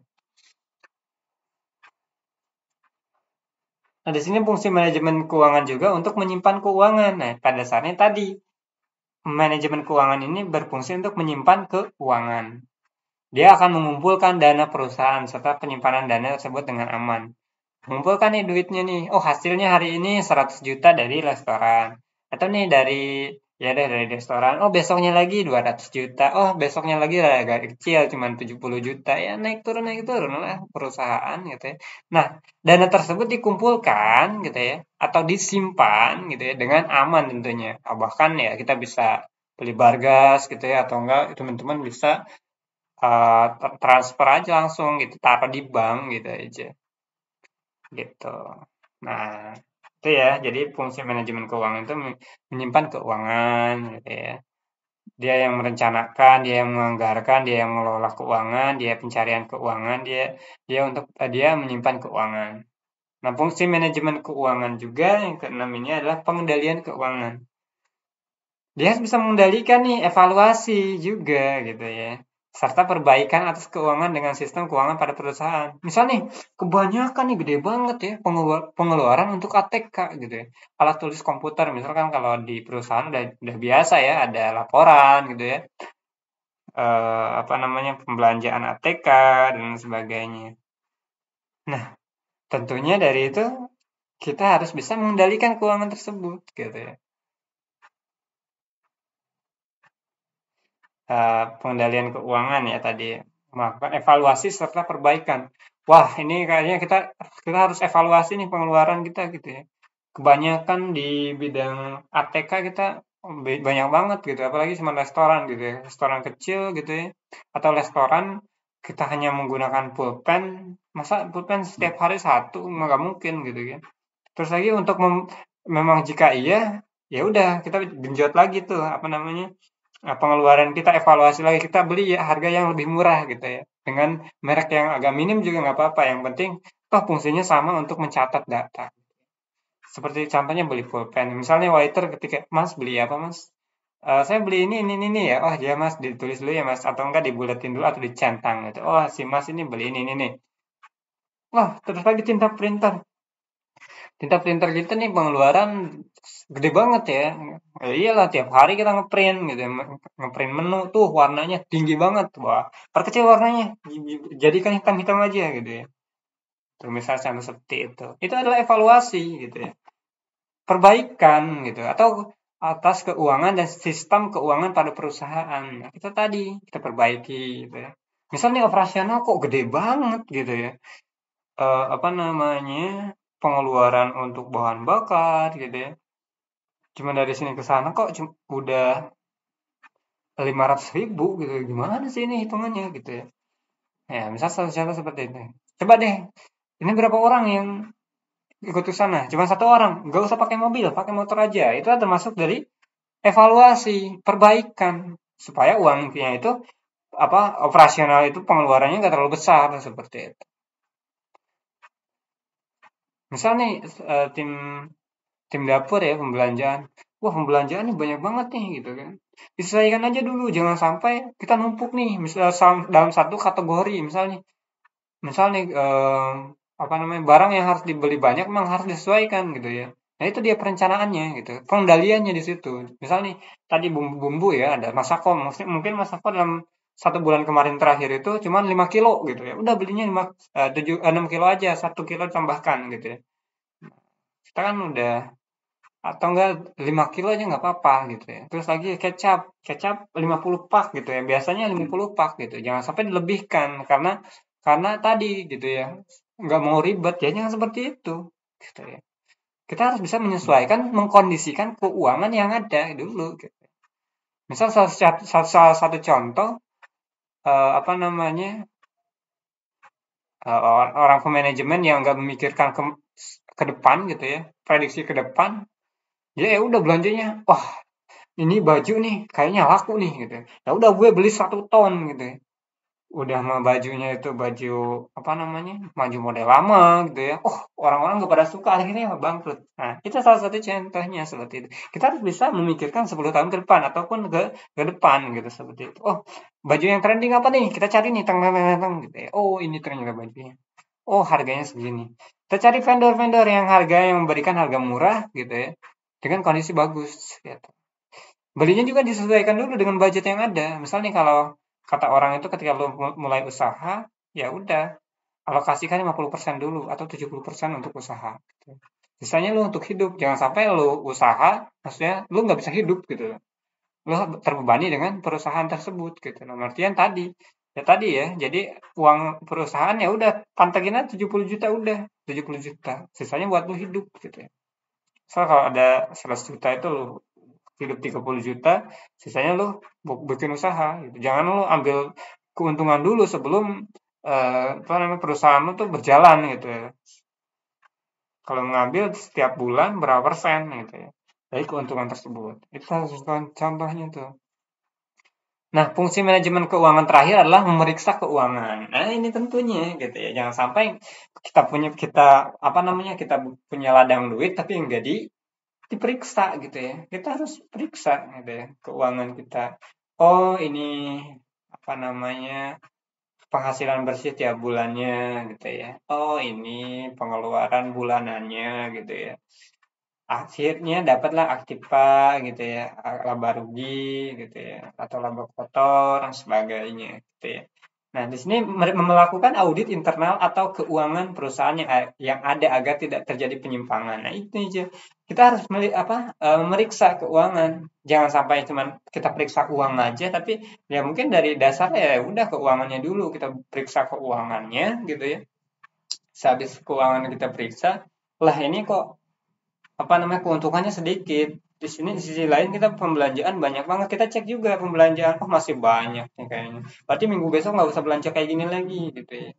Nah, di sini fungsi manajemen keuangan juga untuk menyimpan keuangan. Nah, pada dasarnya tadi manajemen keuangan ini berfungsi untuk menyimpan keuangan. Dia akan mengumpulkan dana perusahaan serta penyimpanan dana tersebut dengan aman. Mengumpulkan nih duitnya nih. Oh, hasilnya hari ini 100 juta dari restoran. Atau nih dari restoran. Oh, besoknya lagi 200 juta. Oh, besoknya lagi agak kecil cuman 70 juta. Ya naik turun lah perusahaan gitu ya. Nah, dana tersebut dikumpulkan gitu ya atau disimpan gitu ya dengan aman tentunya. Bahkan ya kita bisa beli bargas gitu ya atau enggak teman-teman bisa transfer aja langsung gitu, taruh di bank gitu aja. Gitu. Nah, itu ya. Jadi fungsi manajemen keuangan itu menyimpan keuangan gitu ya. Dia yang merencanakan, dia yang menganggarkan, dia yang mengelola keuangan, dia pencarian keuangan, dia menyimpan keuangan. Nah, fungsi manajemen keuangan juga yang keenam ini adalah pengendalian keuangan. Dia harus bisa mengendalikan nih evaluasi juga gitu ya. Serta perbaikan atas keuangan dengan sistem keuangan pada perusahaan. Misal nih, kebanyakan nih gede banget ya pengeluaran untuk ATK gitu ya. Alat tulis komputer misalkan kalau di perusahaan udah biasa ya ada laporan gitu ya. Apa namanya pembelanjaan ATK dan sebagainya. Nah, tentunya dari itu kita harus bisa mengendalikan keuangan tersebut gitu ya. Pengendalian keuangan ya tadi, melakukan evaluasi serta perbaikan. Wah, ini kayaknya kita harus evaluasi nih pengeluaran kita gitu ya. Kebanyakan di bidang ATK kita banyak banget gitu, apalagi cuma restoran gitu ya, restoran kecil gitu ya, atau restoran kita hanya menggunakan pulpen, masa pulpen setiap hari satu, nggak mungkin gitu ya. Terus lagi untuk memang jika iya, ya udah kita genjot lagi tuh apa namanya pengeluaran kita evaluasi lagi kita beli ya harga yang lebih murah gitu ya dengan merek yang agak minim juga nggak apa-apa yang penting toh fungsinya sama untuk mencatat data Seperti contohnya beli pulpen. Misalnya waiter ketika, "Mas, beli apa, Mas?" Saya beli ini ya." "Oh, iya, Mas." Ditulis dulu ya, Mas, atau enggak dibuletin dulu atau dicentang gitu. "Oh, si Mas ini beli ini nih." Wah, terus lagi tinta printer. Tinta printer kita nih pengeluaran gede banget ya. Iyalah tiap hari kita ngeprint gitu ya, ngeprint menu tuh warnanya tinggi banget. Wah, perkecil warnanya, jadikan hitam-hitam aja gitu ya. Tuh misalnya contoh seperti itu. Itu adalah evaluasi gitu ya. Perbaikan gitu atau atas keuangan dan sistem keuangan pada perusahaan. Nah, kita tadi kita perbaiki gitu ya. Misalnya operasional kok gede banget gitu ya. Apa namanya, pengeluaran untuk bahan bakar gitu ya, cuma dari sini ke sana kok udah 500.000 gitu, gimana sih ini hitungannya gitu ya. Ya, misal satu contoh seperti itu. Coba deh, ini berapa orang yang ikut ke sana? Cuma satu orang, nggak usah pakai mobil, pakai motor aja. Itu termasuk dari evaluasi, perbaikan, supaya uangnya itu apa operasional itu pengeluarannya nggak terlalu besar seperti itu. Misal nih tim tim dapur ya pembelanjaan. Wah, pembelanjaan nih banyak banget nih gitu kan. Disesuaikan aja dulu, jangan sampai kita numpuk nih misal dalam satu kategori misalnya. Misal nih apa namanya barang yang harus dibeli banyak memang harus disesuaikan gitu ya. Nah, itu dia perencanaannya gitu. Pengendaliannya di situ. Misal nih tadi bumbu-bumbu ya ada masako, mungkin masako dalam 1 bulan kemarin terakhir itu cuma 5 kilo gitu ya. Udah belinya 6 kilo aja, 1 kilo tambahkan gitu ya. Kita kan udah atau enggak 5 kilo aja nggak apa-apa gitu ya. Terus lagi kecap, kecap 50 pak gitu ya. Biasanya 50 pak gitu. Jangan sampai dilebihkan karena tadi gitu ya. Nggak mau ribet ya jangan seperti itu gitu ya. Kita harus bisa menyesuaikan, mengkondisikan keuangan yang ada dulu gitu. Misal salah satu contoh apa namanya orang manajemen yang nggak memikirkan ke depan gitu ya, prediksi ke depan, ya udah belanjanya, wah ini baju nih kayaknya laku nih gitu. Ya udah gue beli 1 ton gitu ya. Udah mah bajunya itu baju apa namanya? Baju model lama gitu ya. Oh, orang-orang gak pada suka akhirnya bangkrut. Nah, itu salah satu contohnya seperti itu. Kita harus bisa memikirkan 10 tahun ke depan ataupun ke depan gitu seperti itu. Oh, baju yang trending apa nih? Kita cari nih teng teng teng teng gitu ya. Oh, ini ternyata bajunya. Oh, harganya segini. Kita cari vendor-vendor yang yang memberikan harga murah gitu ya. Dengan kondisi bagus gitu. Belinya juga disesuaikan dulu dengan budget yang ada. Misalnya kalau kata orang itu ketika lu mulai usaha, ya udah alokasikan 50% dulu atau 70% untuk usaha. Gitu. Sisanya lu untuk hidup. Jangan sampai lu usaha, maksudnya lu nggak bisa hidup gitu. Lu terbebani dengan perusahaan tersebut gitu. Nah, artian tadi ya, jadi uang perusahaan ya udah pantengin aja 70 juta udah 70 juta. Sisanya buat lu hidup gitu ya. Soal kalau ada 100 juta itu lu hidup 30 juta, sisanya lu bikin usaha gitu. Jangan lu ambil keuntungan dulu sebelum apa namanya perusahaan lu tuh berjalan gitu ya. Kalau mengambil setiap bulan berapa persen gitu ya dari keuntungan tersebut. Itu salah satu contohnya tuh. Nah, fungsi manajemen keuangan terakhir adalah memeriksa keuangan. Nah, ini tentunya gitu ya. Jangan sampai kita apa namanya kita punya ladang duit tapi enggak diperiksa gitu ya. Kita harus periksa gitu ya keuangan kita. Oh, ini apa namanya penghasilan bersih tiap bulannya gitu ya. Oh, ini pengeluaran bulanannya gitu ya. Akhirnya dapatlah Aktiva gitu ya, laba rugi gitu ya, atau laba kotor dan sebagainya gitu ya. Nah, di sini melakukan audit internal atau keuangan perusahaan yang ada agar tidak terjadi penyimpangan. Nah, itu aja. Kita harus memeriksa keuangan. Jangan sampai cuma kita periksa uang aja, tapi ya mungkin dari dasar ya udah keuangannya dulu kita periksa keuangannya gitu ya. Sehabis keuangan kita periksa, lah ini kok apa namanya keuntungannya sedikit. Di sini di sisi lain kita pembelanjaan banyak banget. Kita cek juga pembelanjaan, oh masih banyak nih kayaknya. Berarti minggu besok nggak usah belanja kayak gini lagi gitu ya.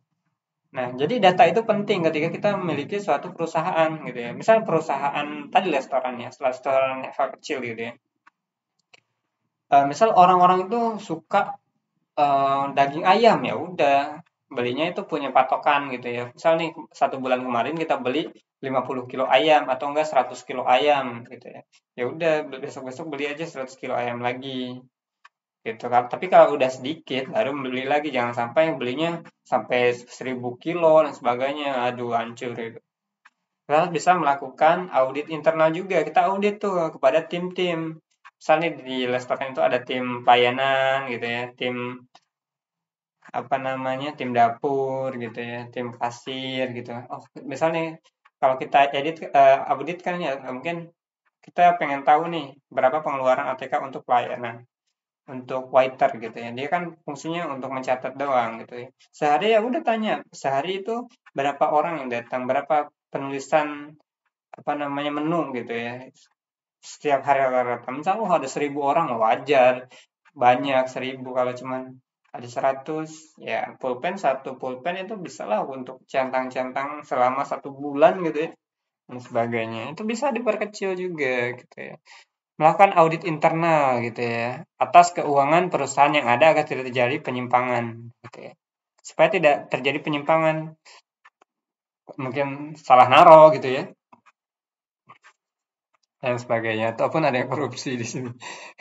Nah, jadi data itu penting ketika kita memiliki suatu perusahaan gitu ya. Misal perusahaan tadi restoran ya, restoran level kecil gitu ya. Misal orang-orang itu suka daging ayam ya udah belinya itu punya patokan gitu ya. Misal nih 1 bulan kemarin kita beli 50 kilo ayam atau enggak 100 kilo ayam gitu ya. Ya udah besok-besok beli aja 100 kilo ayam lagi gitu kan. Tapi kalau udah sedikit baru beli lagi, jangan sampai belinya sampai 1.000 kilo dan sebagainya. Aduh, hancur itu. Kita bisa melakukan audit internal juga. Kita audit tuh kepada tim-tim. Misalnya di restoran itu ada tim pelayanan gitu ya, tim apa namanya, tim dapur gitu ya, tim kasir gitu. Oh, misalnya kalau kita audit kan ya mungkin kita pengen tahu nih berapa pengeluaran ATK untuk pelayanan, untuk waiter gitu ya. Dia kan fungsinya untuk mencatat doang gitu ya. Sehari ya udah tanya, sehari itu berapa orang yang datang, berapa penulisan apa namanya menu gitu ya. Setiap hari rata-rata. Misalnya oh, ada 1.000 orang wajar, banyak 1.000 kalau cuman ada 100 ya satu pulpen itu bisa lah untuk centang-centang selama 1 bulan gitu ya dan sebagainya. Itu bisa diperkecil juga gitu ya. Melakukan audit internal gitu ya atas keuangan perusahaan yang ada agar tidak terjadi penyimpangan gitu ya. Supaya tidak terjadi penyimpangan, mungkin salah naro gitu ya dan sebagainya ataupun ada yang korupsi di sini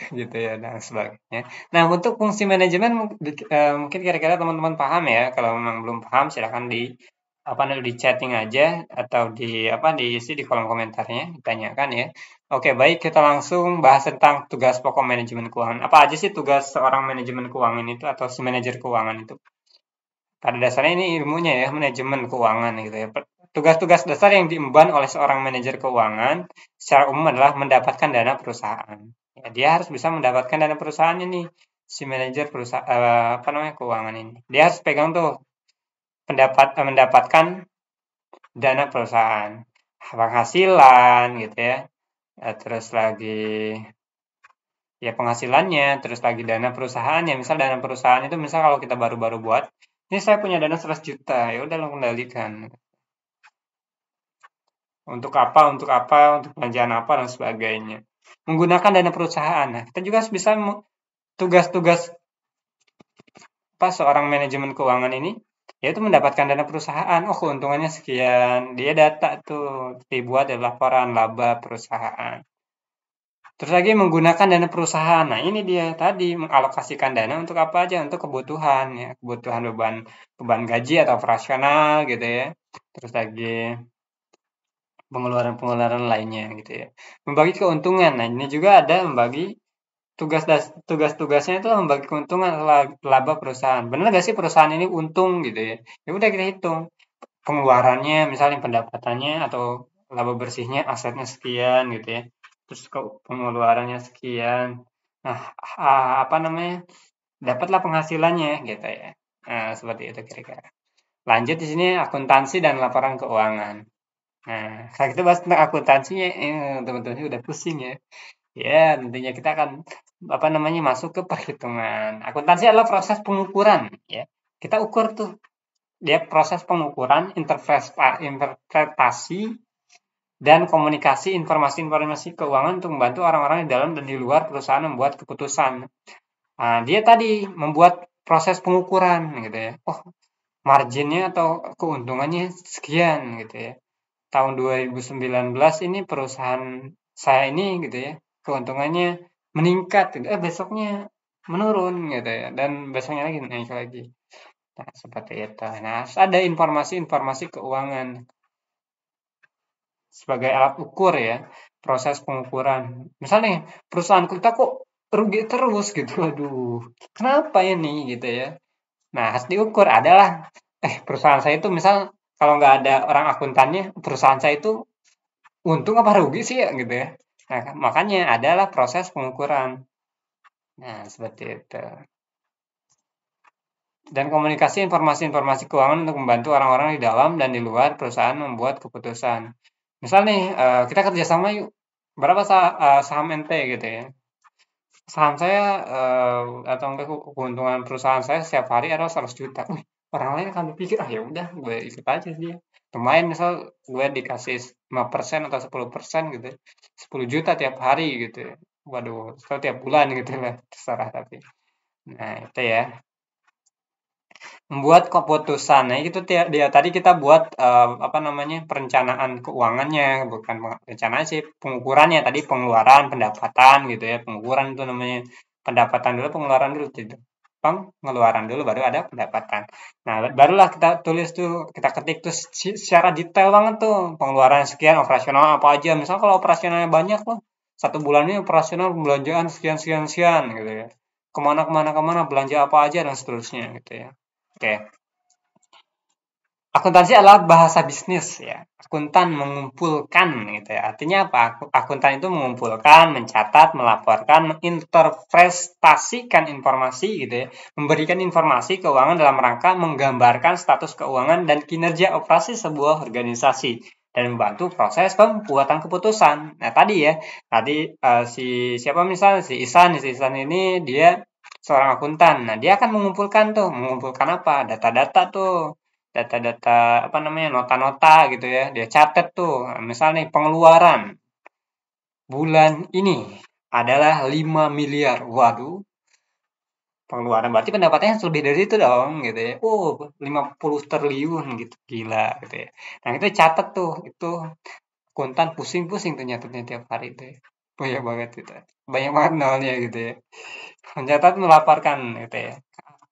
gitu ya dan sebagainya. Nah, untuk fungsi manajemen mungkin kira-kira teman-teman paham ya. Kalau memang belum paham silakan di apa namanya di chatting aja atau di apa diisi di kolom komentarnya ditanyakan ya. Oke, baik kita langsung bahas tentang tugas pokok manajemen keuangan. Apa aja sih tugas seorang manajemen keuangan itu atau si manajer keuangan itu? Pada dasarnya ini ilmunya ya, manajemen keuangan gitu ya. Tugas-tugas dasar yang diemban oleh seorang manajer keuangan secara umum adalah mendapatkan dana perusahaan. Ya, dia harus bisa mendapatkan dana perusahaan ini, si manajer perusahaan apa namanya keuangan ini. Dia harus pegang tuh mendapatkan dana perusahaan, penghasilan gitu ya. Terus lagi ya penghasilannya, terus lagi dana perusahaan ya, misal dana perusahaan itu misal kalau kita baru-baru buat, ini saya punya dana 100 juta, ya udah lo kendalikan. Untuk apa, untuk pekerjaan apa, dan sebagainya. Menggunakan dana perusahaan. Nah, kita juga harus bisa tugas-tugas pas seorang manajemen keuangan ini, yaitu mendapatkan dana perusahaan. Oh, keuntungannya sekian. Dia data tuh, dibuat dari laporan laba perusahaan. Terus lagi menggunakan dana perusahaan. Nah, ini dia tadi mengalokasikan dana untuk apa aja? Untuk kebutuhan ya, kebutuhan beban beban gaji atau operasional gitu ya. Terus lagi pengeluaran-pengeluaran lainnya gitu ya. Membagi keuntungan. Nah, ini juga ada membagi tugas-tugasnya itu membagi keuntungan laba perusahaan. Benar nggak sih perusahaan ini untung gitu ya? Ya udah kita hitung pengeluarannya, misalnya pendapatannya atau laba bersihnya asetnya sekian gitu ya. Terus pengeluarannya sekian. Nah, apa namanya? Dapatlah penghasilannya gitu ya. Nah, seperti itu kira-kira. Lanjut di sini akuntansi dan laporan keuangan. Nah, kalau kita bahas tentang akuntansinya, teman-teman udah pusing ya. Ya, tentunya kita akan apa namanya masuk ke perhitungan. Akuntansi adalah proses pengukuran, ya. Kita ukur tuh dia proses pengukuran, interpretasi dan komunikasi informasi-informasi keuangan untuk membantu orang-orang di dalam dan di luar perusahaan membuat keputusan. Nah, dia tadi membuat proses pengukuran gitu ya. Oh, marginnya atau keuntungannya sekian gitu ya. Tahun 2019 ini perusahaan saya ini gitu ya, keuntungannya meningkat gitu. Besoknya menurun gitu ya dan besoknya lagi naik lagi. Nah, seperti itu. Nah, ada informasi-informasi keuangan sebagai alat ukur ya, proses pengukuran. Misalnya perusahaan kita kok rugi terus gitu. Aduh, kenapa ini gitu ya. Nah, harus diukur adalah perusahaan saya itu misal kalau nggak ada orang akuntannya, perusahaan saya itu untung apa rugi sih ya gitu ya. Nah, makanya adalah proses pengukuran. Nah, seperti itu. Dan komunikasi informasi-informasi keuangan untuk membantu orang-orang di dalam dan di luar perusahaan membuat keputusan. Misal nih, kita kerjasama yuk. Berapa saham ente gitu ya. Saham saya atau enggak keuntungan perusahaan saya setiap hari adalah 100 juta. Orang lain akan berpikir, ah ya udah gue ikut aja dia. Lumayan misal gue dikasih 5% atau 10% gitu. 10 juta tiap hari gitu ya. Waduh, atau tiap bulan gitu lah, terserah tapi. Nah, itu ya. membuat keputusan. Nah, itu dia tadi kita buat apa namanya perencanaan keuangannya, bukan perencanaan sih, pengukurannya tadi pengeluaran, pendapatan gitu ya. Pengukuran itu namanya pendapatan dulu, pengeluaran dulu gitu. Pengeluaran dulu baru ada pendapatan. Nah, barulah kita tulis tuh, kita ketik tuh secara detail banget tuh pengeluaran sekian, operasional apa aja. Misal kalau operasionalnya banyak loh, satu bulan ini operasional belanjaan sekian sekian sekian gitu ya. Kemana kemana kemana belanja apa aja dan seterusnya gitu ya. Oke, akuntansi adalah bahasa bisnis ya. Akuntan mengumpulkan gitu ya. Artinya apa? Akuntan itu mengumpulkan, mencatat, melaporkan, menginterpretasikan informasi gitu ya. Memberikan informasi keuangan dalam rangka menggambarkan status keuangan dan kinerja operasi sebuah organisasi dan membantu proses pembuatan keputusan. Nah, tadi ya, tadi si siapa misalnya si Isan ini dia seorang akuntan. Nah, dia akan mengumpulkan apa? Data-data tuh, data-data apa namanya, nota-nota gitu ya, dia catat tuh, misal nih pengeluaran bulan ini adalah 5 miliar, waduh, pengeluaran berarti pendapatannya lebih dari itu dong gitu ya, 50 triliun gitu, gila gitu ya. Nah itu catat tuh, itu akuntan pusing-pusing tuh nyatetnya tiap hari tuh ya. Banyak banget gitu, banyak banget nolnya gitu ya, mencatat melaporkan gitu ya.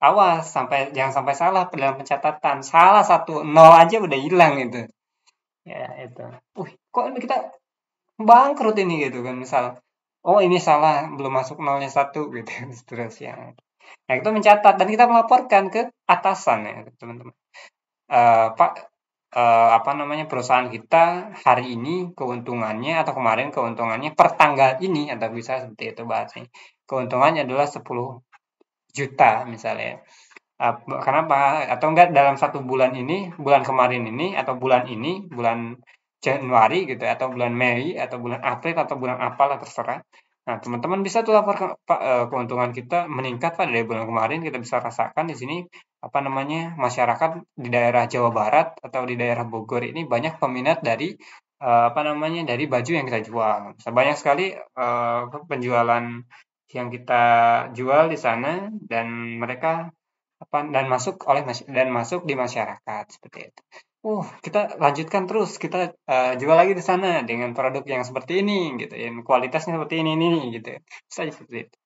Awas jangan sampai salah dalam pencatatan, salah satu nol aja udah hilang itu. Ya itu. Kok ini kita bangkrut ini gitu kan misal. Oh ini salah, belum masuk nolnya satu gitu seterusnya. Nah itu mencatat dan kita melaporkan ke atasan ya teman-teman. Pak, apa namanya perusahaan kita hari ini keuntungannya atau kemarin keuntungannya per tanggal ini atau bisa seperti itu bahasanya. Keuntungannya adalah 10 juta misalnya. Kenapa? Atau enggak dalam satu bulan ini, bulan kemarin ini, atau bulan ini, bulan Januari gitu, atau bulan Mei, atau bulan April, atau bulan apalah terserah. Nah, teman-teman bisa tuh laporkan, Pak, keuntungan kita meningkat Pak dari bulan kemarin. Kita bisa rasakan di sini apa namanya masyarakat di daerah Jawa Barat atau di daerah Bogor ini banyak peminat dari apa namanya dari baju yang kita jual. Banyak sekali penjualan yang kita jual di sana dan mereka dan masuk di masyarakat seperti itu. Kita lanjutkan terus, kita jual lagi di sana dengan produk yang seperti ini gitu, yang kualitasnya seperti ini gitu. Bisa aja seperti itu.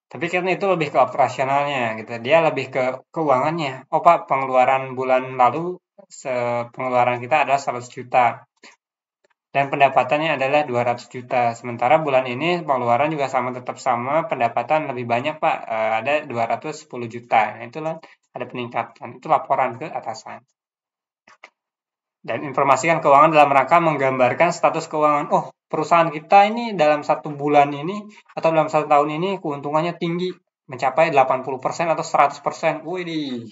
Tapi karena itu lebih ke operasionalnya gitu. Dia lebih ke keuangannya. Pak, pengeluaran bulan lalu pengeluaran kita adalah 100 juta dan pendapatannya adalah 200 juta. Sementara bulan ini pengeluaran juga tetap sama, pendapatan lebih banyak, Pak. Ada 210 juta. Nah, itulah ada peningkatan. Itu laporan ke atasan. Dan informasikan keuangan dalam rangka menggambarkan status keuangan. Perusahaan kita ini dalam satu bulan ini atau dalam satu tahun ini keuntungannya tinggi, mencapai 80% atau 100%. Wih,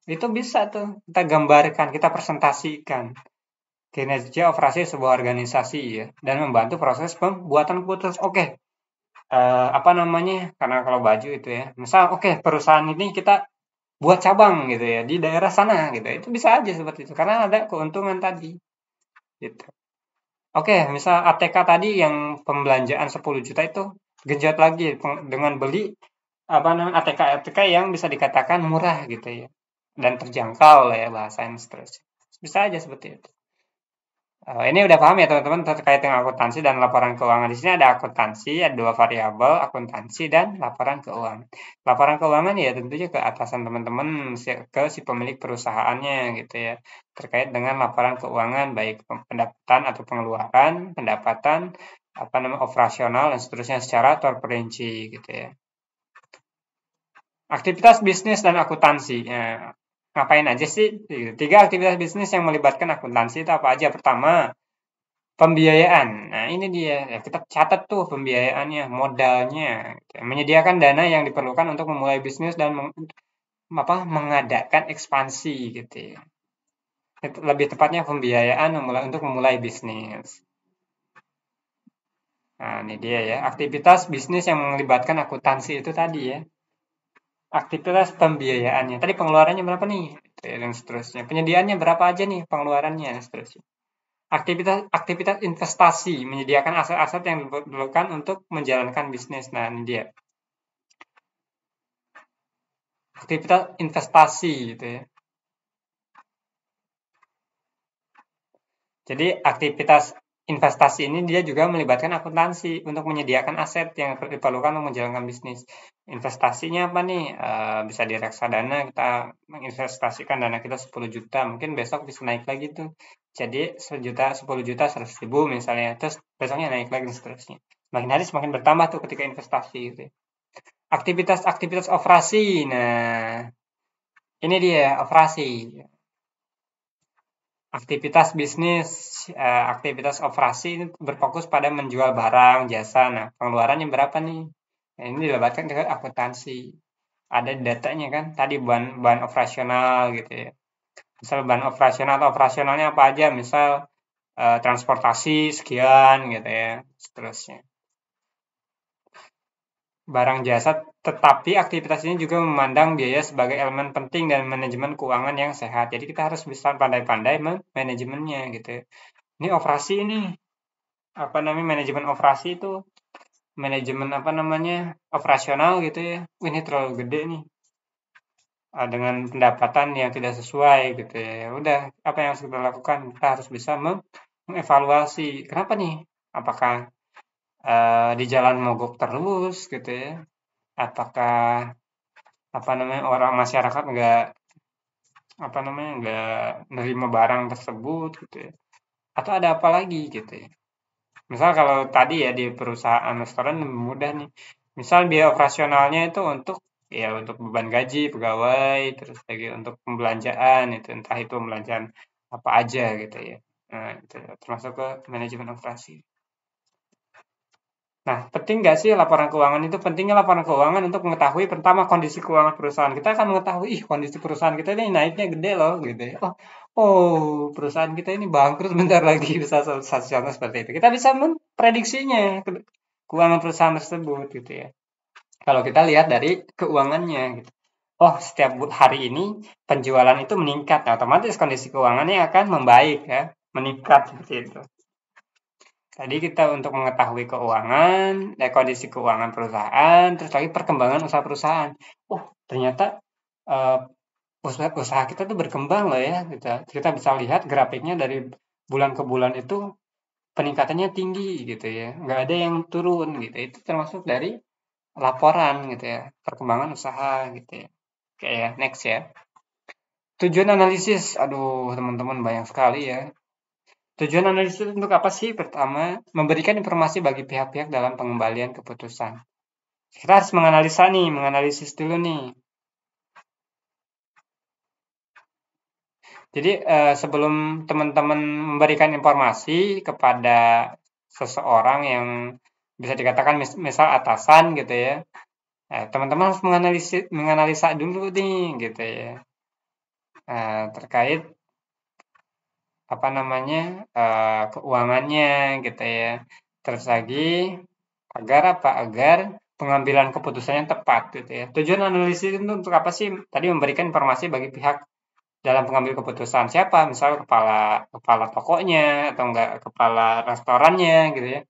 itu bisa tuh kita gambarkan, kita presentasikan kinerja operasi sebuah organisasi ya dan membantu proses pembuatan keputusan. Apa namanya? Karena kalau baju itu ya, misal perusahaan ini kita buat cabang gitu ya di daerah sana gitu. Itu bisa aja seperti itu karena ada keuntungan tadi gitu. Misal ATK tadi yang pembelanjaan 10 juta itu genjot lagi dengan beli apa namanya ATK yang bisa dikatakan murah gitu ya dan terjangkau lah ya bahasanya seterusnya. Bisa aja seperti itu. Ini udah paham ya teman-teman terkait dengan akuntansi dan laporan keuangan. Di sini ada akuntansi, ada dua variabel, akuntansi dan laporan keuangan. Laporan keuangan ya tentunya ke atasan teman-teman, ke si pemilik perusahaannya gitu ya. Terkait dengan laporan keuangan, baik pendapatan atau pengeluaran, pendapatan, apa namanya operasional dan seterusnya secara terperinci gitu ya. Aktivitas bisnis dan akuntansi. Ngapain aja sih? 3 aktivitas bisnis yang melibatkan akuntansi itu apa aja? Pertama, pembiayaan. Nah, ini dia. Ya, kita catat tuh pembiayaannya, modalnya. Menyediakan dana yang diperlukan untuk memulai bisnis dan mengadakan ekspansi gitu ya. Itu lebih tepatnya pembiayaan untuk memulai bisnis. Nah, ini dia ya. Aktivitas bisnis yang melibatkan akuntansi itu tadi ya. Aktivitas pembiayaannya. Tadi pengeluarannya berapa nih? Dan seterusnya. Penyediaannya berapa aja nih pengeluarannya dan seterusnya. Aktivitas investasi, menyediakan aset-aset yang diperlukan untuk menjalankan bisnis. Nah, ini dia. aktivitas investasi gitu ya. Jadi aktivitas investasi ini dia juga melibatkan akuntansi untuk menyediakan aset yang diperlukan untuk menjalankan bisnis. Investasinya apa nih? Bisa di reksadana kita menginvestasikan dana kita 10 juta, mungkin besok bisa naik lagi tuh. Jadi 1 juta, 10 juta, 100.000 misalnya, terus besoknya naik lagi dan seterusnya. Semakin hari semakin bertambah tuh ketika investasi gitu ya. Aktivitas-aktivitas operasi. Nah, ini dia operasi. Aktivitas bisnis, aktivitas operasi ini berfokus pada menjual barang, jasa. Nah, pengeluarannya berapa nih? Nah, ini dilebatkan ke akuntansi. Ada datanya kan, tadi bahan operasional gitu ya. Misal bahan operasional atau operasionalnya apa aja, misal transportasi sekian gitu ya, seterusnya. Barang jasa, tetapi aktivitas ini juga memandang biaya sebagai elemen penting dan manajemen keuangan yang sehat. Jadi kita harus bisa pandai-pandai manajemennya gitu ya. Ini operasi ini apa namanya manajemen operasi itu manajemen apa namanya operasional gitu ya. Ini terlalu gede nih dengan pendapatan yang tidak sesuai gitu ya. Ya udah apa yang harus kita lakukan? Kita harus bisa mengevaluasi kenapa nih? Apakah di jalan mogok terus gitu ya? Apakah apa namanya orang masyarakat nggak apa namanya nggak nerima barang tersebut gitu ya? Atau ada apa lagi gitu ya? Misal kalau tadi ya di perusahaan restoran lebih mudah nih. Misal biaya operasionalnya itu untuk ya untuk beban gaji pegawai, terus lagi untuk pembelanjaan itu entah itu pembelanjaan apa aja gitu ya. Nah, itu termasuk ke manajemen operasi. Nah, penting nggak sih laporan keuangan itu? Pentingnya laporan keuangan untuk mengetahui pertama kondisi keuangan perusahaan. Kita akan mengetahui, ih kondisi perusahaan kita ini naiknya gede loh, gitu ya. Perusahaan kita ini bangkrut bentar lagi bisa satu contoh seperti itu. Kita bisa memprediksinya keuangan perusahaan tersebut, gitu ya. Kalau kita lihat dari keuangannya, gitu. Oh, setiap hari ini penjualan itu meningkat, nah, otomatis kondisi keuangannya akan membaik ya, meningkat seperti itu. Tadi kita untuk mengetahui keuangan, kondisi keuangan perusahaan, terus lagi perkembangan usaha perusahaan. Oh, ternyata eh, usaha kita tuh berkembang loh ya. Kita bisa lihat grafiknya dari bulan ke bulan itu peningkatannya tinggi gitu ya. Nggak ada yang turun gitu. Itu termasuk dari laporan gitu ya, perkembangan usaha gitu ya. Oke ya, next ya. Tujuan analisis, aduh teman-teman banyak sekali ya. Tujuan analisis untuk apa sih? Pertama, memberikan informasi bagi pihak-pihak dalam pengembalian keputusan. Kita harus menganalisa nih, menganalisis dulu nih. Jadi sebelum teman-teman memberikan informasi kepada seseorang yang bisa dikatakan misal atasan gitu ya, teman-teman harus menganalisa dulu nih gitu ya, terkait apa namanya keuangannya gitu ya. Terus lagi agar apa? Agar pengambilan keputusannya tepat gitu ya. Tujuan analisis itu untuk apa sih? Tadi memberikan informasi bagi pihak dalam pengambil keputusan. Siapa? Misal kepala kepala tokonya atau enggak kepala restorannya gitu ya.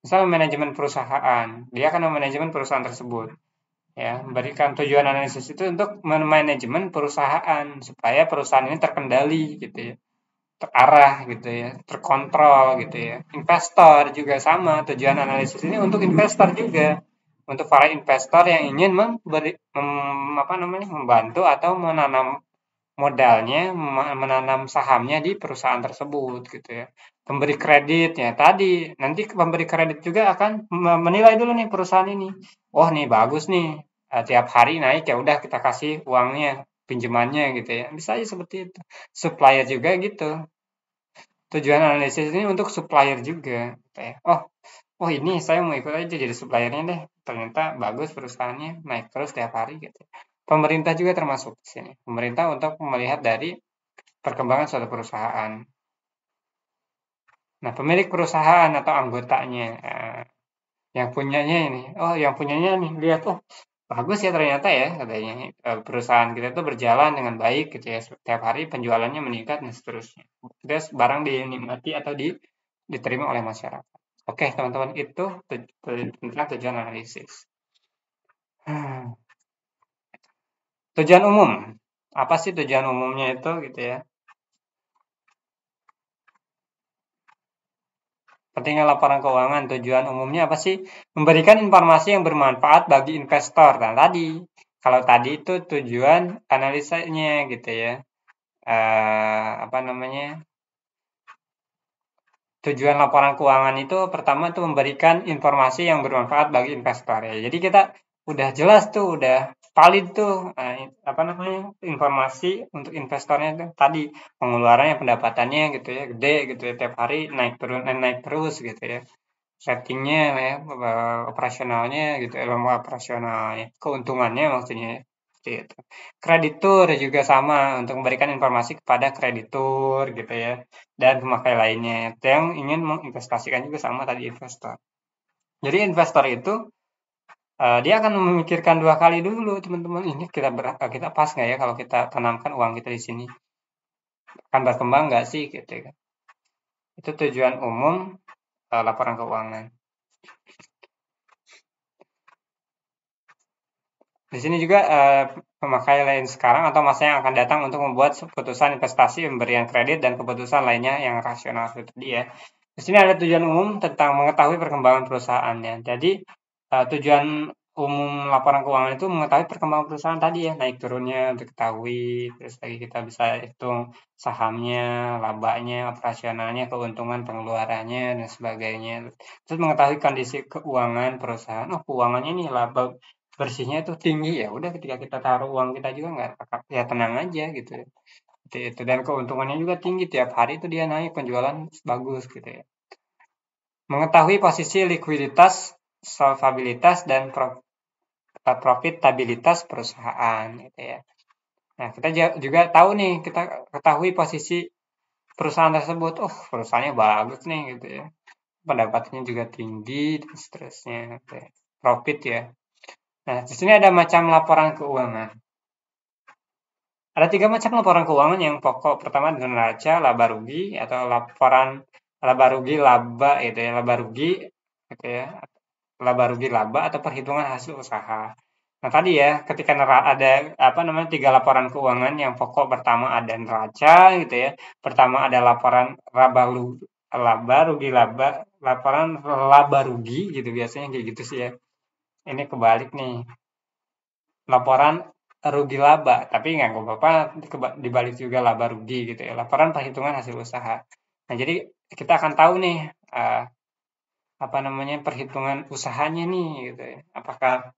Misal manajemen perusahaan, dia akan memanajemen perusahaan tersebut. Ya, memberikan tujuan analisis itu untuk manajemen perusahaan supaya perusahaan ini terkendali gitu ya, terarah gitu ya, terkontrol gitu ya. Investor juga sama, tujuan analisis ini untuk investor juga, untuk para investor yang ingin apa namanya, membantu atau menanam modalnya, menanam sahamnya di perusahaan tersebut gitu ya. Pemberi kredit ya tadi, nanti pemberi kredit juga akan menilai dulu nih perusahaan ini. Oh nih bagus nih, tiap hari naik ya udah kita kasih uangnya, pinjamannya gitu ya. Bisa aja seperti itu. Supplier juga gitu. Tujuan analisis ini untuk supplier juga. Kayak, oh ini saya mau ikut aja jadi suppliernya deh. Ternyata bagus perusahaannya, naik terus tiap hari gitu. Pemerintah juga termasuk di sini. Pemerintah untuk melihat dari perkembangan suatu perusahaan. Nah, pemilik perusahaan atau anggotanya, yang punyanya ini, yang punyanya nih lihat, bagus ya ternyata ya katanya perusahaan kita itu berjalan dengan baik gitu ya setiap hari penjualannya meningkat dan seterusnya. Terus barang dinikmati atau diterima oleh masyarakat. Oke teman-teman itu tentang tujuan analisis. Hmm. Tujuan umum. Apa sih tujuan umumnya itu gitu ya? Pentingnya laporan keuangan, tujuan umumnya apa sih? Memberikan informasi yang bermanfaat bagi investor. Nah, tadi, kalau tadi itu tujuan analisanya gitu ya. Apa namanya? Tujuan laporan keuangan itu pertama tuh memberikan informasi yang bermanfaat bagi investor ya. Jadi kita udah jelas tuh, udah valid tuh, apa namanya, informasi untuk investornya tuh tadi pengeluarannya, pendapatannya gitu ya, gede gitu ya, tiap hari naik turun naik terus gitu ya. Ratingnya ya, operasionalnya gitu, ilmu operasionalnya, keuntungannya maksudnya ya, seperti itu. Kreditur juga sama untuk memberikan informasi kepada kreditur gitu ya, dan pemakai lainnya yang ingin menginvestasikan juga sama tadi investor. Jadi investor itu dia akan memikirkan dua kali dulu teman-teman ini kita pas nggak ya kalau kita tanamkan uang kita di sini akan berkembang nggak sih gitu ya. Itu tujuan umum laporan keuangan. Di sini juga pemakai lain sekarang atau masa yang akan datang untuk membuat keputusan investasi, pemberian kredit, dan keputusan lainnya yang rasional seperti tadi ya. Di sini ada tujuan umum tentang mengetahui perkembangan perusahaannya. Jadi tujuan umum laporan keuangan itu mengetahui perkembangan perusahaan tadi ya, naik turunnya diketahui, terus lagi kita bisa hitung sahamnya, labanya, operasionalnya, keuntungan, pengeluarannya, dan sebagainya. Terus mengetahui kondisi keuangan perusahaan, oh keuangannya nih laba bersihnya itu tinggi ya udah ketika kita taruh uang kita juga nggak ya tenang aja gitu ya. Seperti itu dan keuntungannya juga tinggi tiap hari itu dia naik penjualan bagus gitu ya. Mengetahui posisi likuiditas, solvabilitas dan profitabilitas perusahaan gitu ya. Nah, kita juga tahu nih, kita ketahui posisi perusahaan tersebut. Oh, perusahaannya bagus nih gitu ya. Pendapatannya juga tinggi dan seterusnya gitu ya. Profit ya. Nah, di sini ada macam laporan keuangan. Ada tiga macam laporan keuangan yang pokok. Pertama neraca, laba rugi, atau laporan laba rugi laba gitu ya, laba rugi gitu ya, laba rugi laba atau perhitungan hasil usaha. Nah tadi ya, ketika ada apa namanya tiga laporan keuangan yang pokok pertama ada neraca gitu ya. Pertama ada laporan laba rugi laba, laporan laba rugi gitu biasanya kayak gitu sih ya. Ini kebalik nih laporan rugi laba, tapi nggak apa-apa dibalik juga laba rugi gitu ya. Laporan perhitungan hasil usaha. Nah, jadi kita akan tahu nih apa namanya perhitungan usahanya nih gitu ya. Apakah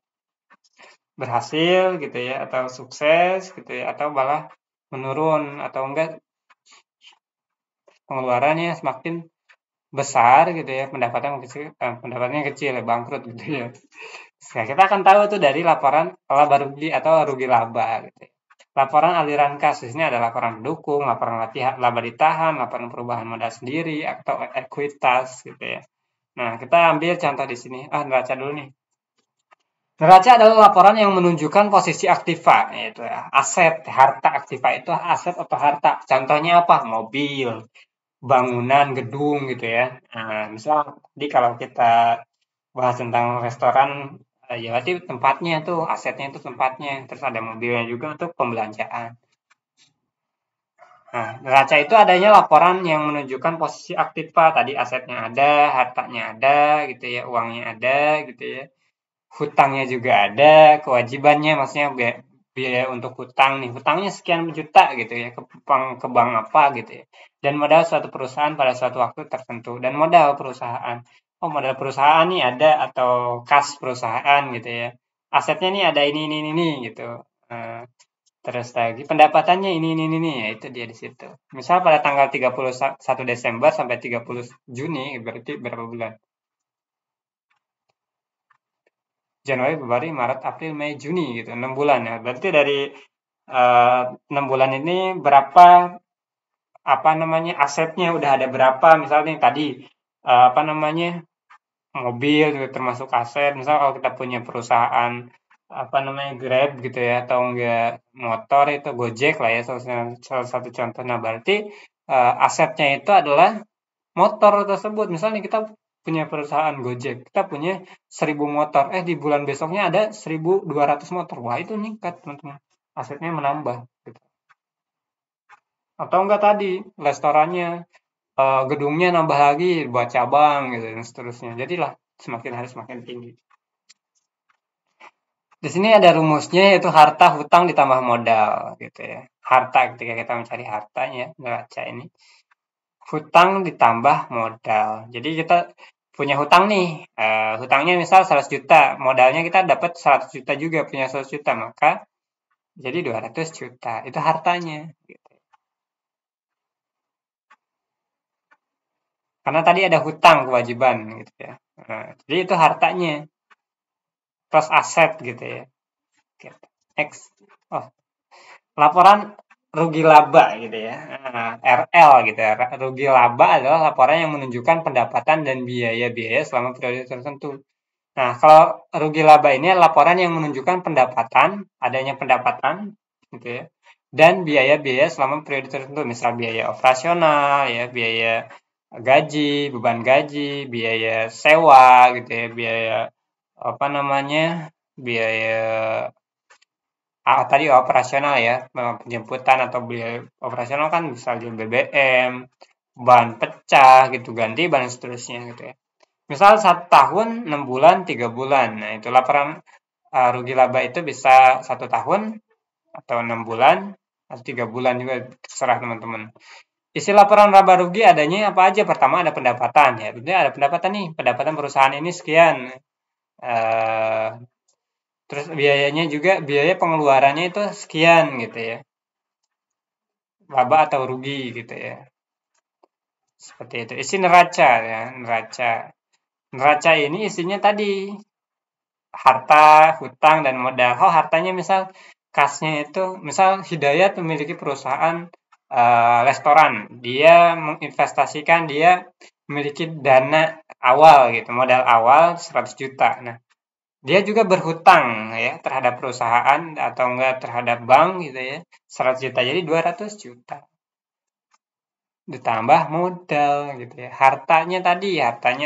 berhasil gitu ya atau sukses gitu ya atau malah menurun atau enggak pengeluarannya semakin besar gitu ya, pendapatannya kecil ya, bangkrut gitu ya. Nah, kita akan tahu tuh dari laporan laba rugi atau rugi laba gitu ya. Laporan aliran kas ini ada laporan pendukung, laporan laba ditahan, laporan perubahan modal sendiri atau ekuitas gitu ya. Nah, kita ambil contoh di sini. Neraca dulu nih. Neraca adalah laporan yang menunjukkan posisi aktiva, yaitu ya, aset, harta aktiva itu aset atau harta. Contohnya apa? Mobil, bangunan, gedung gitu ya. Nah, misal di kalau kita bahas tentang restoran, ya berarti tempatnya tuh, asetnya itu tempatnya. Terus ada mobilnya juga untuk pembelanjaan. Nah, neraca itu adanya laporan yang menunjukkan posisi aktiva. Tadi asetnya ada, hartanya ada, gitu ya, uangnya ada, gitu ya. Hutangnya juga ada, kewajibannya maksudnya biaya untuk hutang nih. Hutangnya sekian juta gitu ya, ke bank apa gitu ya. Dan modal suatu perusahaan pada suatu waktu tertentu. Dan modal perusahaan. Oh, modal perusahaan nih ada atau kas perusahaan gitu ya. Asetnya nih ada ini gitu. Nah, terus lagi pendapatannya ini, ya itu dia di situ. Misal pada tanggal 31 Desember sampai 30 Juni, berarti berapa bulan? Januari, Februari, Maret, April, Mei, Juni gitu, 6 bulan ya. Berarti dari 6 bulan ini berapa apa namanya asetnya udah ada berapa misalnya tadi apa namanya mobil gitu, termasuk aset. Misal kalau kita punya perusahaan apa namanya Grab gitu ya atau enggak motor itu Gojek lah ya salah satu contoh. Nah, berarti asetnya itu adalah motor tersebut. Misalnya kita punya perusahaan Gojek, kita punya 1.000 motor. Di bulan besoknya ada 1.200 motor. Wah, itu meningkat, teman-teman. asetnya menambah gitu. Atau enggak tadi restorannya, gedungnya nambah lagi buat cabang gitu dan seterusnya. Jadilah semakin hari semakin tinggi. Di sini ada rumusnya yaitu harta hutang ditambah modal gitu ya. Harta ketika kita mencari hartanya neraca ini, hutang ditambah modal. Jadi kita punya hutang nih, hutangnya misal 100 juta, modalnya kita dapat 100 juta juga, punya 100 juta, maka jadi 200 juta. Itu hartanya gitu. Karena tadi ada hutang kewajiban gitu ya. Jadi itu hartanya plus aset gitu ya. Gitu. X. Oh, laporan rugi laba gitu ya. RL gitu ya. Rugi laba adalah laporan yang menunjukkan pendapatan dan biaya-biaya selama periode tertentu. Nah, kalau rugi laba ini laporan yang menunjukkan pendapatan, adanya pendapatan gitu ya. Dan biaya-biaya selama periode tertentu, misal biaya operasional ya, biaya gaji, beban gaji, biaya sewa gitu ya, biaya apa namanya? Biaya tadi operasional ya, penjemputan atau biaya operasional kan bisa BBM, ban pecah gitu, ganti ban dan seterusnya gitu ya. Misal 1 tahun, 6 bulan, 3 bulan. Nah, itu laporan rugi laba itu bisa 1 tahun atau 6 bulan atau 3 bulan juga terserah teman-teman. Isi laporan laba rugi adanya apa aja? Pertama ada pendapatan ya, tentunya ada pendapatan nih, pendapatan perusahaan ini sekian. Eh, Terus biayanya juga, biaya pengeluarannya itu sekian gitu ya, laba atau rugi gitu ya. Seperti itu. Isi neraca ya, neraca. Neraca ini isinya tadi harta, hutang, dan modal. Oh, hartanya misal kasnya itu, misal Hidayat memiliki perusahaan restoran. Dia menginvestasikan, dia memiliki dana awal gitu, modal awal 100 juta. Nah, dia juga berhutang ya terhadap perusahaan atau enggak terhadap bank gitu ya, 100 juta. Jadi 200 juta. Ditambah modal gitu ya. Hartanya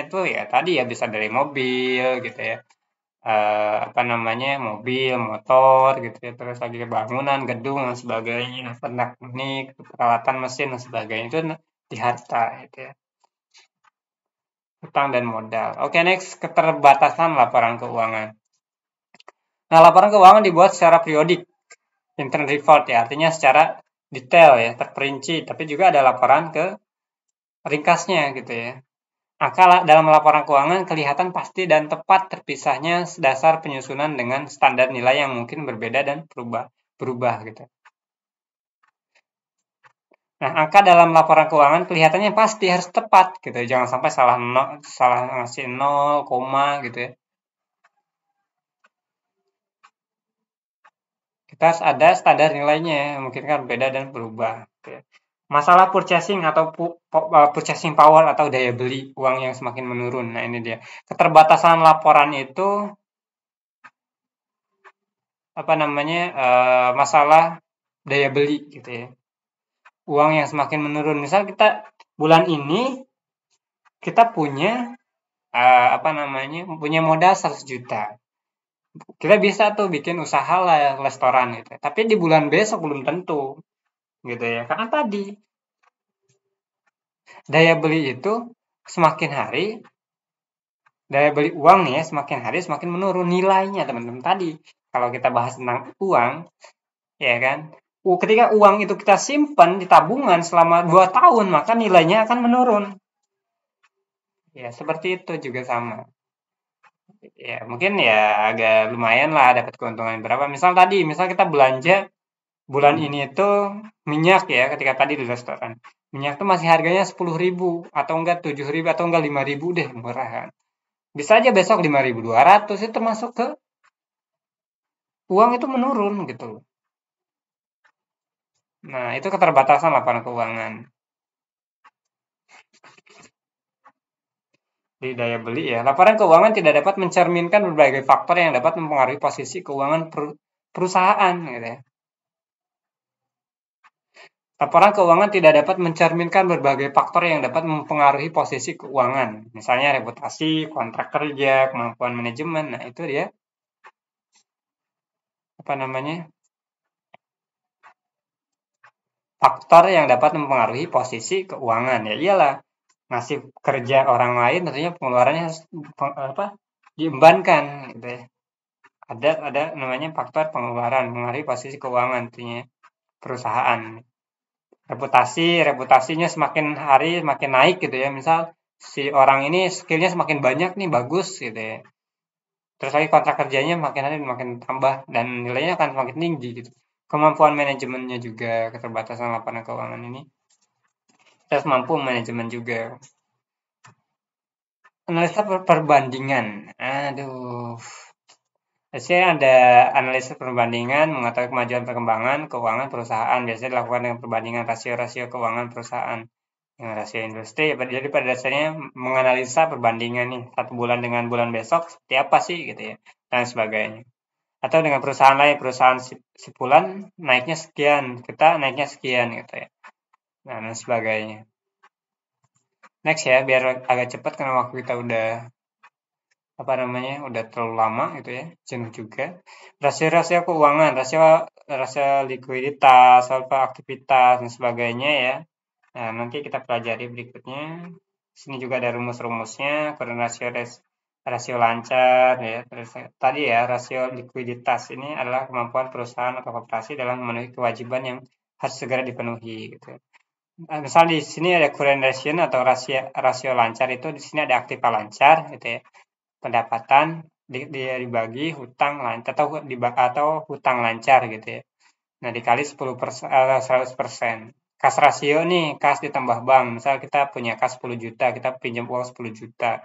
tuh ya tadi ya bisa dari mobil gitu ya. Apa namanya, mobil, motor gitu ya, terus lagi bangunan, gedung dan sebagainya, pernak-pernik, peralatan mesin dan sebagainya itu di harta gitu ya, hutang dan modal. Oke, next keterbatasan laporan keuangan. Nah, laporan keuangan dibuat secara periodik, interim report ya, artinya secara detail ya, terperinci, tapi juga ada laporan ke ringkasnya gitu ya. Maka dalam laporan keuangan kelihatan pasti dan tepat terpisahnya dasar penyusunan dengan standar nilai yang mungkin berbeda dan berubah gitu. Nah, angka dalam laporan keuangan kelihatannya pasti harus tepat gitu. Jangan sampai salah ngasih 0, koma gitu ya. Kita harus ada standar nilainya yang mungkin kan berbeda dan berubah gitu ya. Masalah purchasing atau purchasing power atau daya beli uang yang semakin menurun. Nah, ini dia. Keterbatasan laporan itu apa namanya, masalah daya beli gitu ya. Uang yang semakin menurun. Misal kita bulan ini kita punya apa namanya, punya modal 100 juta. Kita bisa tuh bikin usaha lah restoran gitu. Tapi di bulan besok belum tentu gitu ya. Karena tadi daya beli itu semakin hari, daya beli uang nih ya semakin hari semakin menurun nilainya teman-teman. Tadi kalau kita bahas tentang uang, ya kan? Ketika uang itu kita simpan di tabungan selama 2 tahun, maka nilainya akan menurun. Ya, seperti itu juga sama. Ya, mungkin ya agak lumayan lah dapat keuntungan berapa. Misal kita belanja bulan ini itu minyak ya, ketika tadi di restoran. Minyak tuh masih harganya 10.000 atau enggak 7.000 atau enggak 5.000 deh, murah kan. Bisa aja besok 5.200 itu masuk ke uang itu menurun gitu. Nah, itu keterbatasan laporan keuangan. Di daya beli ya. Laporan keuangan tidak dapat mencerminkan berbagai faktor yang dapat mempengaruhi posisi keuangan perusahaan gitu ya. Laporan keuangan tidak dapat mencerminkan berbagai faktor yang dapat mempengaruhi posisi keuangan, misalnya reputasi, kontrak kerja, kemampuan manajemen. Nah, itu dia apa namanya? faktor yang dapat mempengaruhi posisi keuangan. Ya iyalah, ngasih kerja orang lain tentunya pengeluarannya harus diembankan gitu ya. Ada namanya faktor pengeluaran mengaruhi posisi keuangan tentunya perusahaan. Reputasinya semakin hari semakin naik gitu ya. Misal si orang ini skillnya semakin banyak nih, bagus gitu ya. Terus lagi kontrak kerjanya makin hari makin tambah dan nilainya akan semakin tinggi gitu. Kemampuan manajemennya juga, keterbatasan laporan keuangan ini. Kita harus mampu manajemen juga. Analisa perbandingan. Aduh. Biasanya ada analisis perbandingan mengetahui kemajuan perkembangan keuangan perusahaan. Biasanya dilakukan dengan perbandingan rasio-rasio keuangan perusahaan dengan rasio industri. Jadi pada dasarnya menganalisa perbandingan nih satu bulan dengan bulan besok seperti apa sih gitu ya dan sebagainya. Atau dengan perusahaan lain, perusahaan si bulan naiknya sekian, kita naiknya sekian gitu ya. Nah, dan sebagainya. Next ya, biar agak cepat karena waktu kita udah udah terlalu lama gitu ya, jenuh juga. Rasio-rasio keuangan, rasio likuiditas, saldo aktivitas dan sebagainya ya. Nah, nanti kita pelajari berikutnya. Sini juga ada rumus-rumusnya, rasio lancar ya. Terus tadi ya, rasio likuiditas ini adalah kemampuan perusahaan atau koperasi dalam memenuhi kewajiban yang harus segera dipenuhi gitu. Nah, misal di sini ada current ratio atau rasio lancar itu di sini ada aktiva lancar gitu ya. Pendapatan dibagi hutang lancar atau hutang lancar gitu ya. Nah, dikali 10%, 100%. Kas rasio nih, kas ditambah bank. Misal kita punya kas 10 juta, kita pinjam uang 10 juta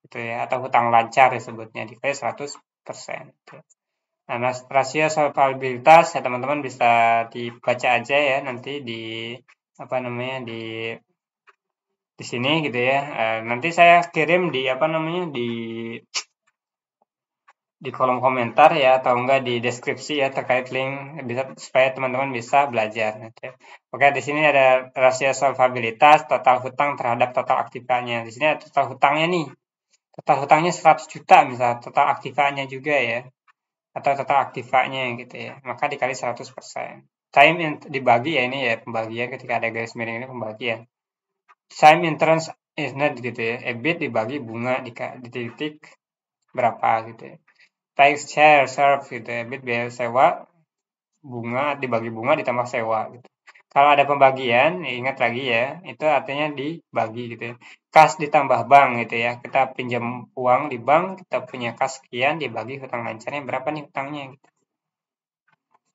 gitu ya, atau hutang lancar disebutnya dikali 100%. Gitu. Nah, rasio solvabilitas ya teman-teman bisa dibaca aja ya nanti di sini gitu ya. Nanti saya kirim di kolom komentar ya atau enggak di deskripsi ya terkait link bisa supaya teman-teman bisa belajar gitu ya. Oke, di sini ada rasio solvabilitas total hutang terhadap total aktifanya. Di sini ada total hutangnya nih. Total hutangnya 100 juta misalnya, total aktifanya juga ya. Atau total aktifanya gitu ya. Maka dikali 100%. Time yang dibagi ya ini ya pembagian ketika ada garis miring ini pembagian. Time interest is not gitu ya. EBIT dibagi bunga di titik berapa gitu ya. Tax share serve gitu ya. EBIT biaya sewa, bunga dibagi bunga ditambah sewa gitu. Kalau ada pembagian, ya ingat lagi ya, itu artinya dibagi gitu ya. Kas ditambah bank gitu ya. Kita pinjam uang di bank, kita punya kas sekian dibagi hutang lancarnya berapa nih hutangnya gitu.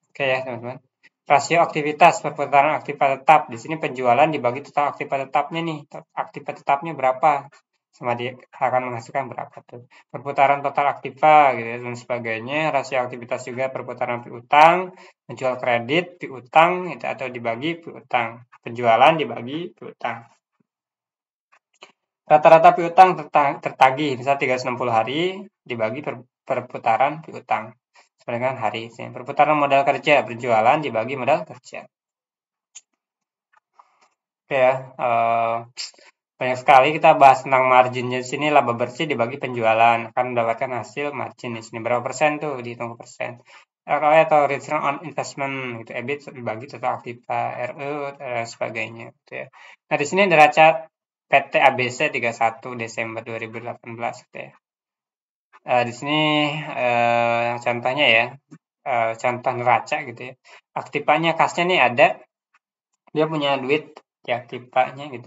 Oke ya, teman-teman. Rasio aktivitas perputaran aktiva tetap. Di sini penjualan dibagi total aktiva tetapnya nih. Aktiva tetapnya berapa? Sama dia akan menghasilkan berapa tuh. Perputaran total aktiva gitu ya, dan sebagainya. Rasio aktivitas juga perputaran piutang, menjual kredit, piutang itu atau dibagi piutang. Penjualan dibagi piutang. Rata-rata piutang tertagih, misal 360 hari dibagi perputaran piutang. Dengan hari ini. Perputaran modal kerja, berjualan dibagi modal kerja. Oke ya, banyak sekali kita bahas tentang marginnya di sini laba bersih dibagi penjualan akan mendapatkan hasil margin di sini berapa persen tuh dihitung persen. ROE atau return on investment gitu, EBIT dibagi total aktiva, RE dan sebagainya gitu ya. Nah, di sini neraca PT ABC 31 Desember 2018 gitu ya. Di sini contohnya ya, contoh neraca gitu ya. Aktivanya kasnya nih ada, dia punya duit di aktivanya gitu.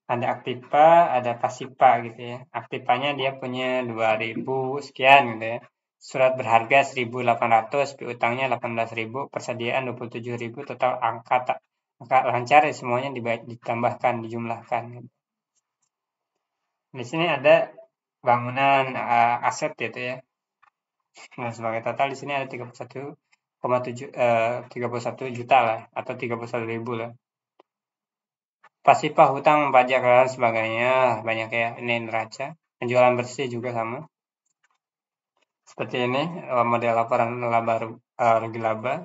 Ada aktiva, ada pasiva gitu ya. Aktivanya dia punya 2000 sekian gitu ya. Surat berharga 1.800, piutangnya 18.000, persediaan 27.000, total angka lancar ya, semuanya ditambahkan, dijumlahkan. Gitu. Di sini ada bangunan aset gitu ya. Nah, sebagai total di sini ada 31 juta lah atau 31.000 lah. Pasifa, hutang, pajak dan sebagainya banyak ya. Ini neraca. Penjualan bersih juga sama. Seperti ini model laporan rugi laba.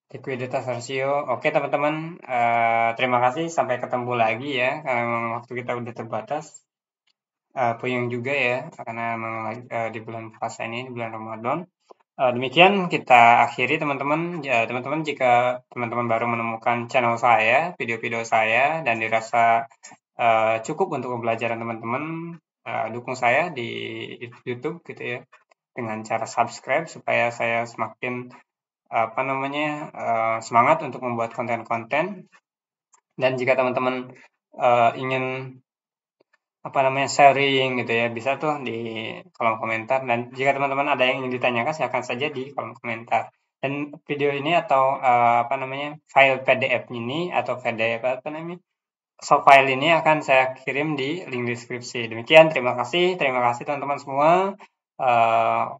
Likuiditas rasio. Oke teman-teman, terima kasih. Sampai ketemu lagi ya. Karena memang waktu kita udah terbatas. Puyeng juga ya karena memang di bulan puasa ini, di bulan Ramadan. Demikian kita akhiri teman-teman. Ya, teman-teman jika teman-teman baru menemukan channel saya, video-video saya, dan dirasa cukup untuk pembelajaran teman-teman, dukung saya di YouTube gitu ya, dengan cara subscribe supaya saya semakin apa namanya semangat untuk membuat konten-konten. Dan jika teman-teman ingin apa namanya sharing gitu ya, bisa tuh di kolom komentar. Dan jika teman-teman ada yang ingin ditanyakan, silakan saja di kolom komentar. Dan video ini atau apa namanya file PDF ini atau PDF apa namanya soft file ini akan saya kirim di link deskripsi. Demikian, terima kasih teman-teman semua. Uh,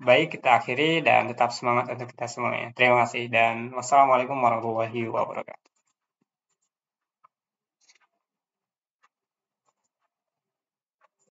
Baik, kita akhiri dan tetap semangat untuk kita semuanya. Terima kasih dan wassalamualaikum warahmatullahi wabarakatuh.